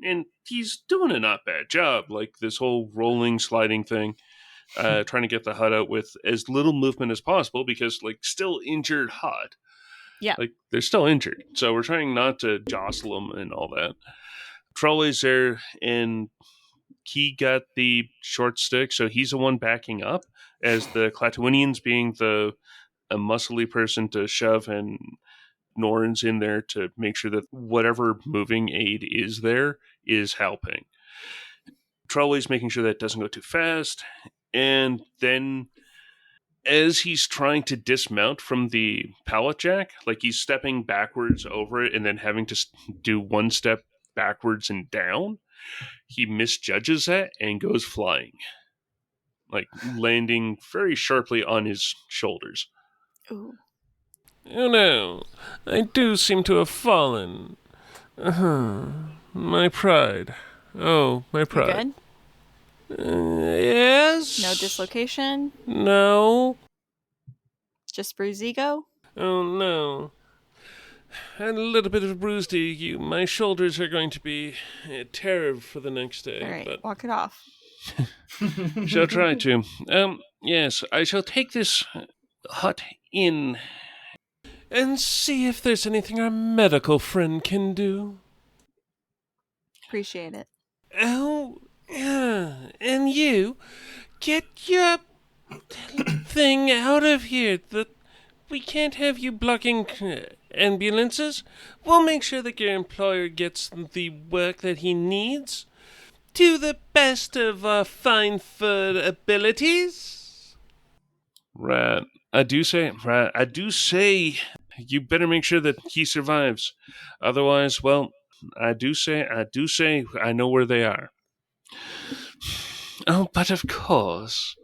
and he's doing a not bad job, like this whole rolling, sliding thing, trying to get the hut out with as little movement as possible because, like, still injured hut. Yeah. Like, they're still injured. So we're trying not to jostle them and all that. Trolley's there, and he got the short stick, so he's the one backing up, as the Klatooinians being a muscly person to shove, and Norns in there to make sure that whatever moving aid is there is helping. Trolley's making sure that it doesn't go too fast, and then as he's trying to dismount from the pallet jack, like he's stepping backwards over it and then having to do one step backwards and down, he misjudges that and goes flying, like landing very sharply on his shoulders. Ooh. Oh no, I do seem to have fallen. My pride. Oh, my You pride. good? Yes? No dislocation? No. Just bruised ego? Oh no. And a little bit of a bruised ego. My shoulders are going to be terror for the next day. All right, But walk it off. shall try to. Yes, I shall take this hut in and see if there's anything our medical friend can do. Appreciate it. Oh, yeah. And you, get your thing out of here. We can't have you blocking ambulances. We'll make sure that your employer gets the work that he needs to the best of our fine fur abilities. Right. I do say, you better make sure that he survives. Otherwise, well, I do say, I know where they are. Oh, but of course.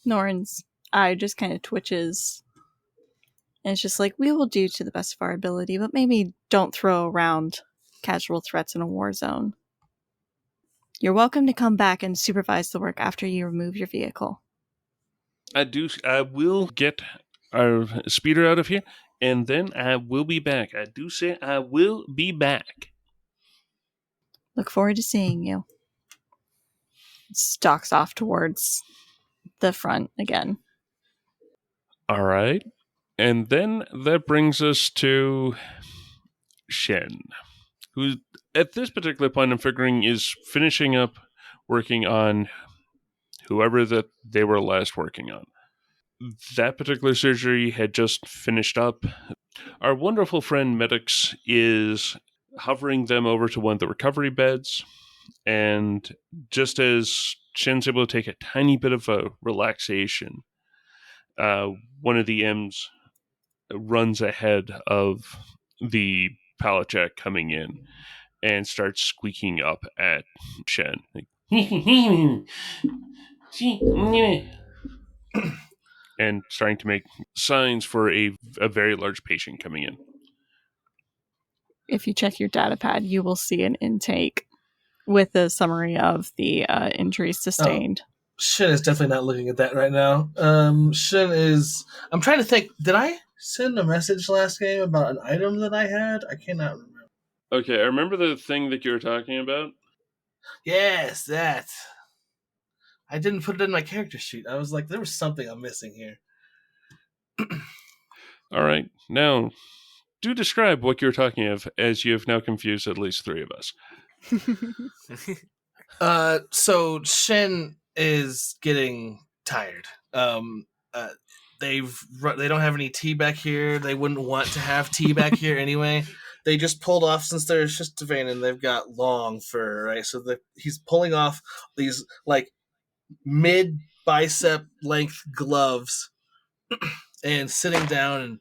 Norn's eye just kind of twitches. And it's just like, we will do to the best of our ability, but maybe don't throw around casual threats in a war zone. You're welcome to come back and supervise the work after you remove your vehicle. I will get our speeder out of here, and then I will be back. I do say I will be back. Look forward to seeing you. Stalks off towards the front again. All right. And then that brings us to Shen, who at this particular point I'm figuring is finishing up working on whoever that they were last working on. That particular surgery had just finished up. Our wonderful friend Medix is hovering them over to one of the recovery beds, and just as Shen's able to take a tiny bit of a relaxation, one of the M's runs ahead of the pallet jack coming in and starts squeaking up at Shen. Like, and starting to make signs for a very large patient coming in. If you check your data pad, you will see an intake with a summary of the injuries sustained. Shin is definitely not looking at that right now. Shin is. I'm trying to think. Did I send a message last game about an item that I had? I cannot remember. Okay, I remember the thing that you were talking about. Yes, that. I didn't put it in my character sheet. I was like, there was something I'm missing here. All right, now do describe what you're talking of, as you have now confused at least three of us. So Shin is getting tired. They don't have any tea back here. They wouldn't want to have tea back here anyway. They just pulled off, since they're Shistavane and they've got long fur, right? So he's pulling off these like mid bicep length gloves and sitting down and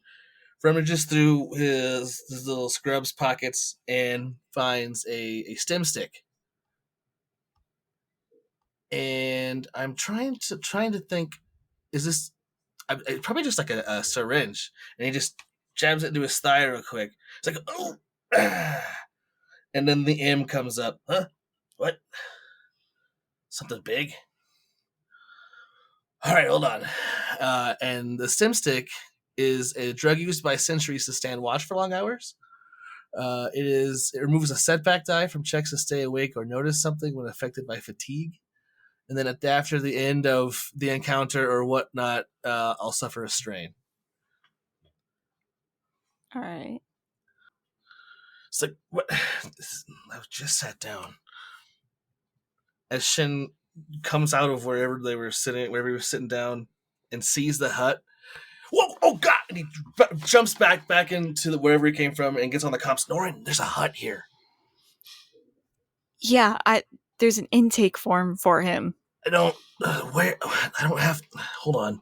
rummages through his little scrubs pockets and finds a stem stick. And I'm trying to think, is this probably just like a syringe? And he just jabs it into his thigh real quick. It's like, oh, and then the M comes up. Huh? What? Something big? All right, hold on. And the stem stick is a drug used by sentries to stand watch for long hours. It removes a setback die from checks to stay awake or notice something when affected by fatigue. And then after the end of the encounter or whatnot, I'll suffer a strain. All right. It's like, what? I just sat down. As Shin comes out of wherever he was sitting down, and sees the hut. Whoa! Oh God! And he jumps back into wherever he came from and gets on the comms. Norin, there's a hut here. Yeah, there's an intake form for him. I don't have. Hold on,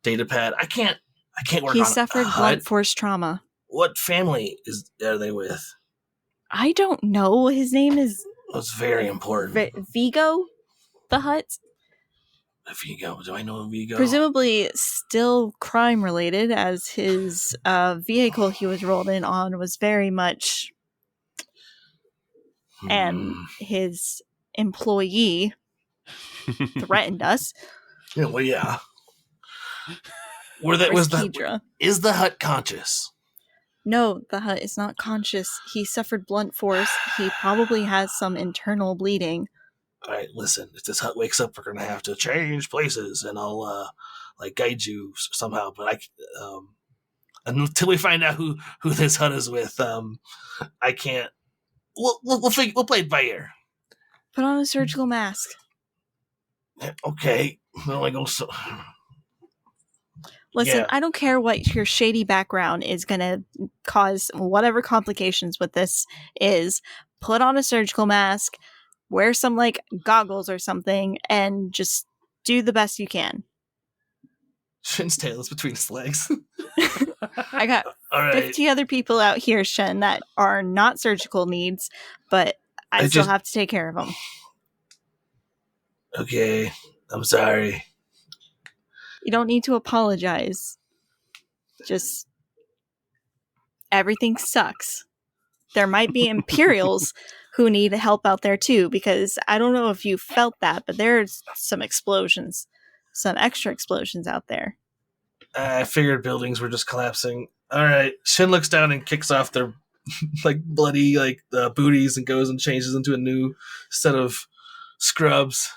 data pad. I can't work He on suffered a hut. blunt force trauma. What family are they with? I don't know. His name is That's very important. Vigo, the hut. Vigo. Do I know Vigo? Presumably still crime related, as his vehicle he was rolled in on was very much, and his employee threatened us. Yeah, well, yeah. Is the hut conscious? No, the hut is not conscious. He suffered blunt force. He probably has some internal bleeding. All right, listen. If this hut wakes up, we're gonna have to change places, and I'll guide you somehow. But until we find out who this hut is with, I can't. We'll play it by ear. Put on a surgical mask. Okay. Well, I go so. Listen, Yeah. I don't care what your shady background is going to cause whatever complications with this is. Put on a surgical mask, wear some like goggles or something, and just do the best you can. Shin's tail is between his legs. I got All right. 50 other people out here, Shen, that are not surgical needs, but I still have to take care of them. Okay. I'm sorry. You don't need to apologize. Just everything sucks. There might be Imperials who need help out there too, because I don't know if you felt that, but there's some explosions, some extra explosions out there. I figured buildings were just collapsing. All right. Shin looks down and kicks off their bloody booties and goes and changes into a new set of scrubs.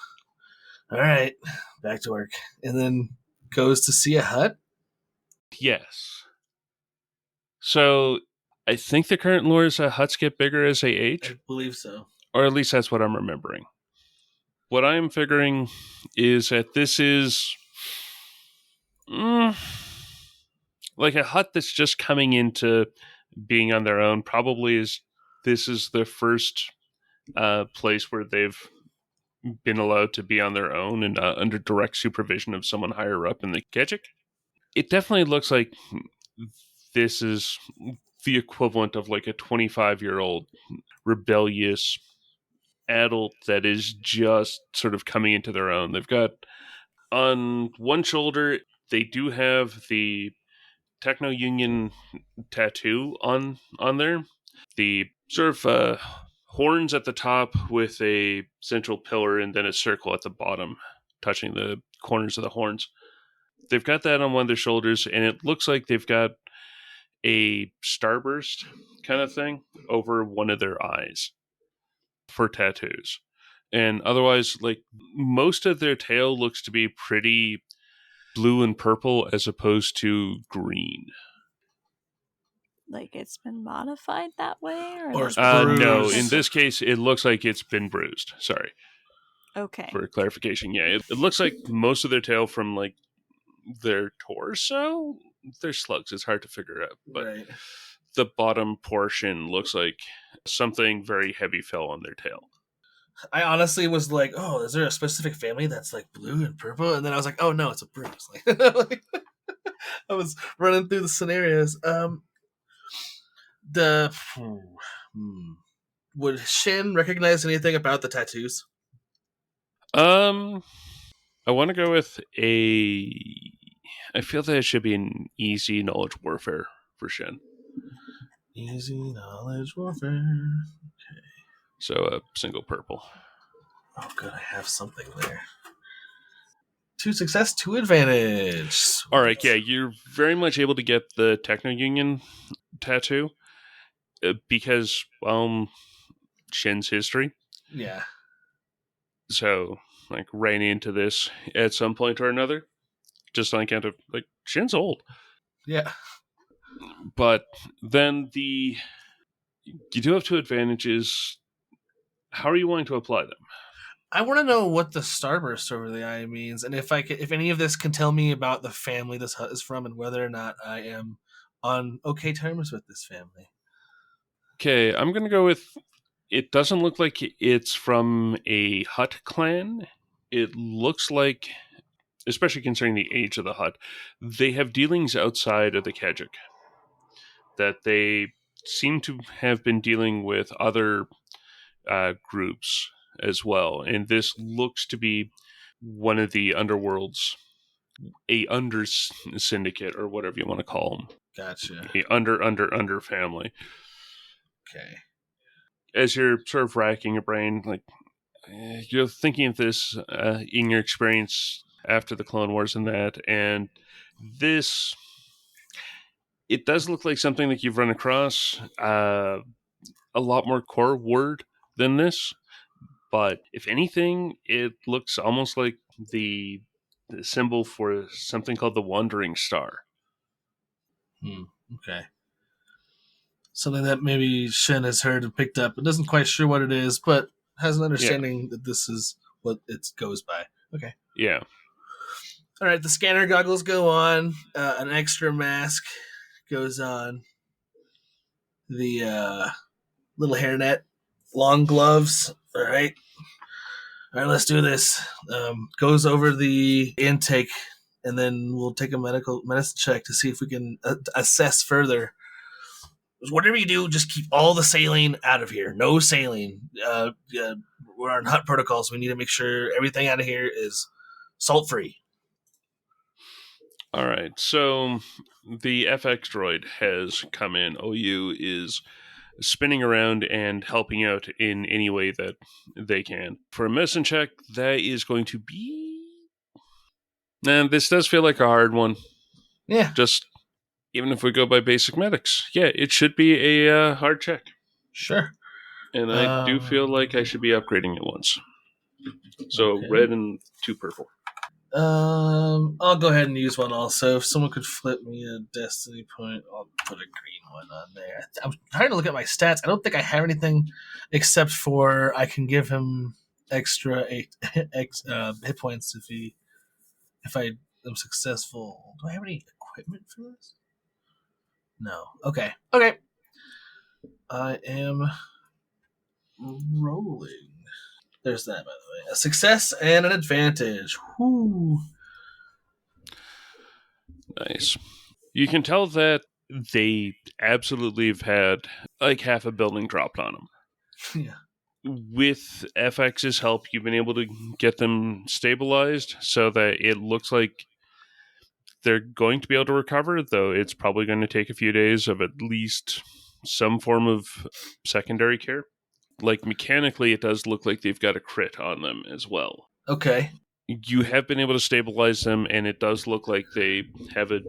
All right, back to work, and then goes to see a hut. Yes. So I think the current lore is that huts get bigger as they age. I believe so. Or at least that's what I'm remembering. What I'm figuring is that this is like a hut that's just coming into being on their own. Probably this is the first place where they've been allowed to be on their own and under direct supervision of someone higher up in the Kejik. It definitely looks like this is the equivalent of like a 25-year-old rebellious adult that is just sort of coming into their own. They've got on one shoulder, they do have the Techno Union tattoo on there. The sort of horns at the top with a central pillar and then a circle at the bottom touching the corners of the horns. They've got that on one of their shoulders, and it looks like they've got a starburst kind of thing over one of their eyes for tattoos. And otherwise, like, most of their tail looks to be pretty blue and purple as opposed to green. Like it's been modified that way? Or no, in this case, it looks like it's been bruised. Sorry. Okay. For clarification, yeah. It looks like most of their tail from, like, their torso, they're slugs. It's hard to figure out. But right. The bottom portion looks like something very heavy fell on their tail. I honestly was like, oh, is there a specific family that's like blue and purple? And then I was like, oh no, it's a bruise. Like, I was running through the scenarios. Would Shin recognize anything about the tattoos? I want to go with I feel that it should be an easy knowledge warfare for Shin. Easy knowledge warfare. Okay. So a single purple. Oh, good. I have something there. 2 success, 2 advantage. All right, yeah, you're very much able to get the Techno Union tattoo because, Shin's history. Yeah. So, like, ran into this at some point or another. Just on account of, like, Shin's old. Yeah. But then the You do have two advantages. How are you wanting to apply them? I want to know what the starburst over the eye means, and if any of this can tell me about the family this hut is from, and whether or not I am on okay terms with this family. Okay, I'm going to go with it doesn't look like it's from a hut clan. It looks like, especially considering the age of the hut, they have dealings outside of the Kajik. That they seem to have been dealing with other groups as well. And this looks to be one of the underworlds, a under syndicate or whatever you want to call them. Gotcha. A under family. Okay. As you're sort of racking your brain, like you're thinking of this in your experience after the Clone Wars and that, and this, it does look like something that you've run across a lot more core word than this. But if anything, it looks almost like the symbol for something called the Wandering Star. Okay. Something that maybe Shen has heard and picked up, but doesn't quite sure what it is, but has an understanding that this is what it goes by. Okay. Yeah. All right. The scanner goggles go on. An extra mask goes on. The little hairnet, long gloves. All right. All right, let's do this. Goes over the intake, and then we'll take a medicine check to see if we can assess further. Whatever you do, just keep all the saline out of here. No saline. We're on hut protocols. We need to make sure everything out of here is salt free. All right. So the FX droid has come in. OU is spinning around and helping out in any way that they can. For a medicine check, that is going to be. And this does feel like a hard one. Yeah. Just even if we go by basic medics, yeah, it should be a hard check. Sure. And I do feel like I should be upgrading it once. So okay. Red and 2 purple. I'll go ahead and use one also. If someone could flip me a destiny point, I'll put a green one on there. I'm trying to look at my stats. I don't think I have anything except for I can give him extra 8 hit points if I am successful. Do I have any equipment for this? No. Okay. I am rolling. There's that, by the way. A success and an advantage. Whoo. Nice. You can tell that they absolutely have had like half a building dropped on them. Yeah. With FX's help, you've been able to get them stabilized so that it looks like they're going to be able to recover, though it's probably going to take a few days of at least some form of secondary care. Like mechanically, it does look like they've got a crit on them as well. Okay. You have been able to stabilize them, and it does look like they have a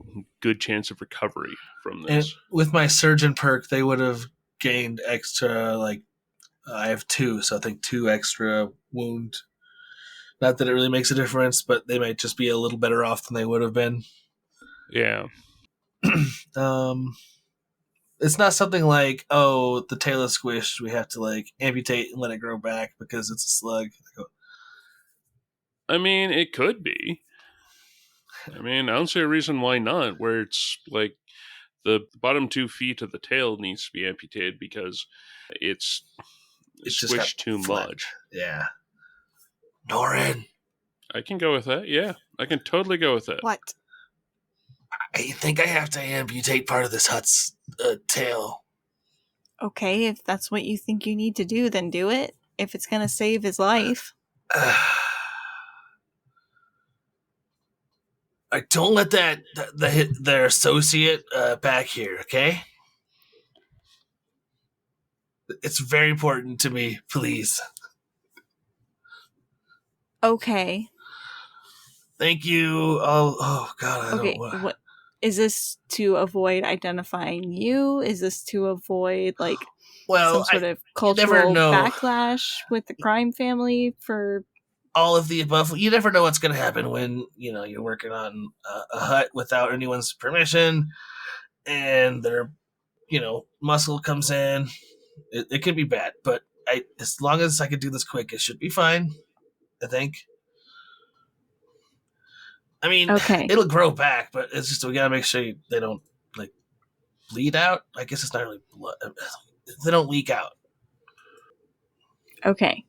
good chance of recovery from this. And with my surgeon perk, they would have gained extra, like, I have 2, so I think 2 extra wound. Not that it really makes a difference, but they might just be a little better off than they would have been. Yeah. It's not something like, oh, the tail is squished, we have to, like, amputate and let it grow back because it's a slug. I mean, it could be. I mean, I don't see a reason why not, where it's like the bottom 2 feet of the tail needs to be amputated because it's squished too much. Yeah. Norin. I can go with that, yeah. I can totally go with that. What? I think I have to amputate part of this hut's tail. Okay, if that's what you think you need to do, then do it. If it's going to save his life. I don't let their associate back here, okay? It's very important to me, please. Okay. Thank you. Oh God, I Okay, don't. what is this to avoid identifying you? Is this to avoid some sort of cultural backlash with the crime family for all of the above? You never know what's going to happen when you're working on a hut without anyone's permission, and their muscle comes in. It could be bad, but as long as I can do this quick, it should be fine. I think. I mean, Okay. it'll grow back, but it's just we gotta make sure they don't like bleed out. I guess it's not really blood. They don't leak out. Okay.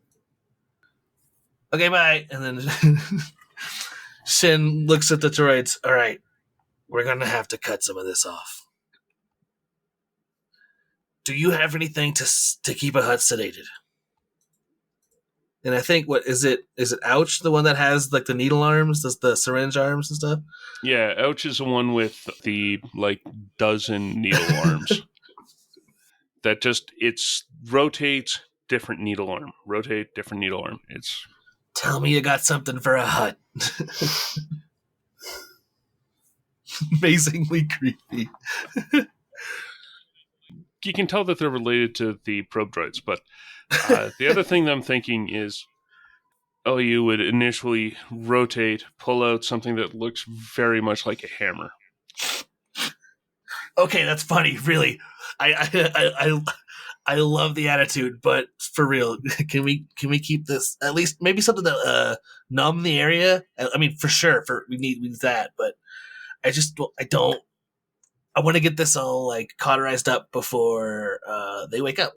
Okay, bye. And then Shin looks at the droids. All right, we're gonna have to cut some of this off. Do you have anything to keep a hut sedated? And I think what is it? Is it Ouch, the one that has like the needle arms, the syringe arms and stuff? Yeah, Ouch is the one with the dozen needle arms. That just rotates different needle arm. Rotate different needle arm. It's Tell me you got something for a hut. Amazingly creepy. you can tell that they're related to the probe droids, but the other thing that I'm thinking is you would initially rotate, pull out something that looks very much like a hammer. Okay, that's funny. Really, I love the attitude, but for real, can we keep this at least maybe something that numb the area? I mean, for sure, we need that, but I don't. I want to get this all like cauterized up before they wake up.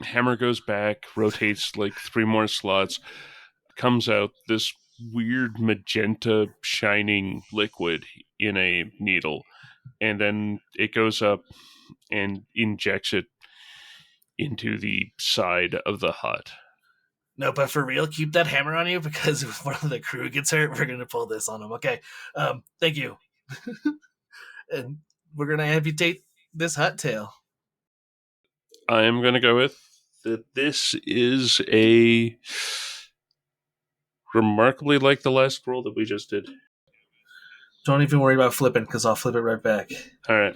Hammer goes back, rotates like 3 more slots, comes out this weird magenta shining liquid in a needle, and then it goes up and injects it into the side of the hut. No, but for real, keep that hammer on you, because if one of the crew gets hurt, we're gonna pull this on them. Okay, thank you. And we're gonna amputate this hut tail. I am going to go with that this is a remarkably like the last roll that we just did. Don't even worry about flipping, because I'll flip it right back. All right.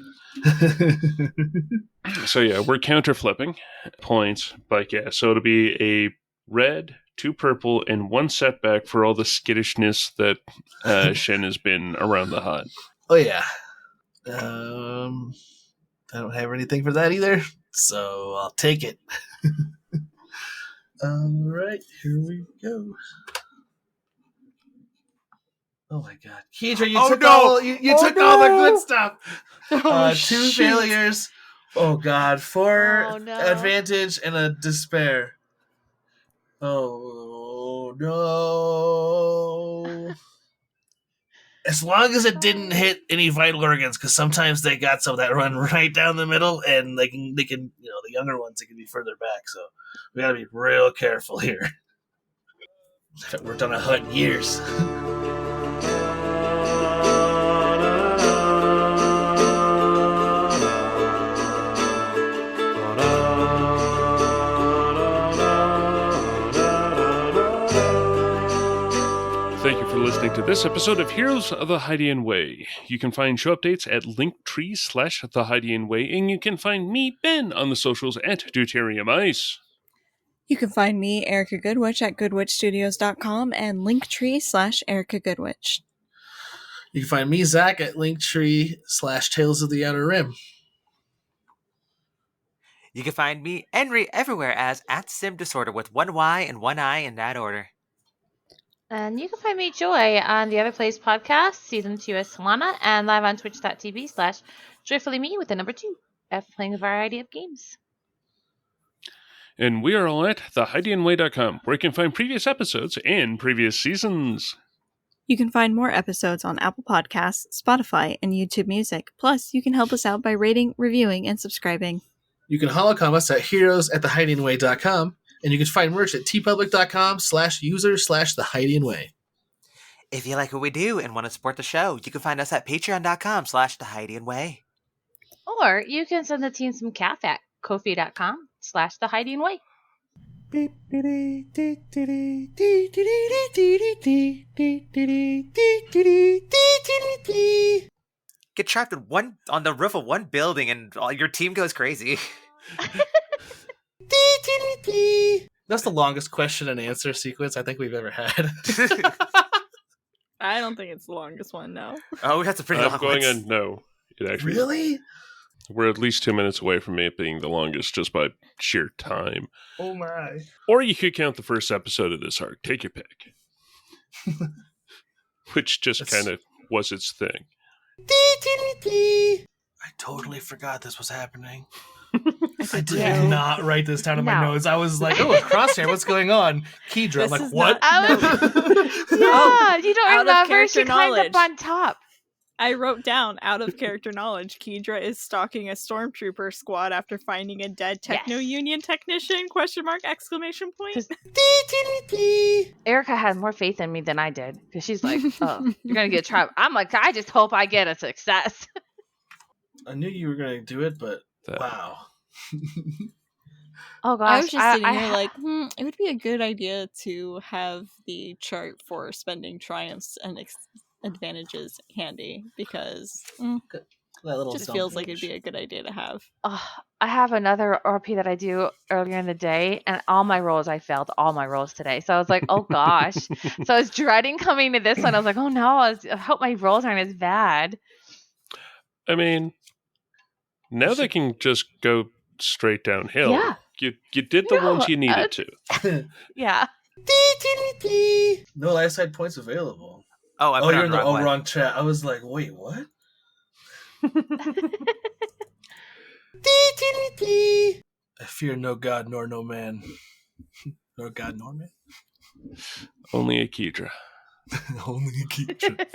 So yeah, we're counter flipping points, but yeah, so it'll be a red, 2 purple, and 1 setback for all the skittishness that Shen has been around the hut. Oh yeah. I don't have anything for that either, so I'll take it. All right, here we go. Oh my god, Keidra, you took all the good stuff. 2 failures. Oh god, 4 advantage and a despair. Oh no. As long as it didn't hit any vital organs, because sometimes they got some that run right down the middle, and they can, the younger ones, they can be further back. So we got to be real careful here. I haven't worked on a hut in years. Thank you for listening to this episode of Heroes of the Hydian Way. You can find show updates at linktree/The Hydian Way, and you can find me, Ben, on the socials at Deuterium Ice. You can find me, Erica Goodwitch, at goodwitchstudios.com and linktree/Erica Goodwitch. You can find me, Zach, at linktree/Tales of the Outer Rim. You can find me, Henry, everywhere as @SimDisorder with 1 Y and 1 I in that order. And you can find me, Joy, on the Other Plays podcast, Season 2 as Solana, and live on twitch.tv/joyfullyme with the number 2, after playing a variety of games. And we are all at thehydianway.com, where you can find previous episodes and previous seasons. You can find more episodes on Apple Podcasts, Spotify, and YouTube Music. Plus, you can help us out by rating, reviewing, and subscribing. You can holocom us at heroes@thehydianway.com, and you can find merch at tpublic.com/user/thehydianway. If you like what we do and want to support the show, you can find us at patreon.com/thehydianway. Or you can send the team some caff at ko-fi.com/thehydianway. Get trapped on the roof of one building and your team goes crazy. That's the longest question and answer sequence I think we've ever had. I don't think it's the longest one, no. Oh, that's a pretty long one. I'm going on no. It actually Really? We're at least 2 minutes away from it being the longest just by sheer time. Oh my. Or you could count the first episode of this arc. Take your pick. Which just kind of was its thing. I totally forgot this was happening. I did not write this down in my No. notes. I was like, oh, a crosshair, what's going on? Keydra. I'm This like, is what? not- Yeah, you don't out of remember? character She climbed knowledge. up on top. I wrote down out of character knowledge. Keydra is stalking a stormtrooper squad after finding a dead Techno Yes. Union technician? Question mark! Exclamation point. 'Cause- Erica had more faith in me than I did because she's like, "Oh, you're gonna get trapped." I'm like, I just hope I get a success. I knew you were going to do it, but That- wow. Oh gosh, I was just sitting I here like, it would be a good idea to have the chart for spending triumphs and advantages handy because That little it just dump feels like it'd page. be a good idea to have. I have another RP that I do earlier in the day, and all my rolls I failed all my rolls today. So I was like, oh gosh. So I was dreading coming to this one. I was like, oh no, I hope my rolls aren't as bad. I mean, now they can just go straight downhill. Yeah. You did the No, ones you needed to. Yeah. No life side points available. Oh, I Oh, put you're on in the the wrong one. wrong chat. I was like, wait, what? I fear no god nor no man. Nor god nor man. Only a Keydra. Only a Keydra.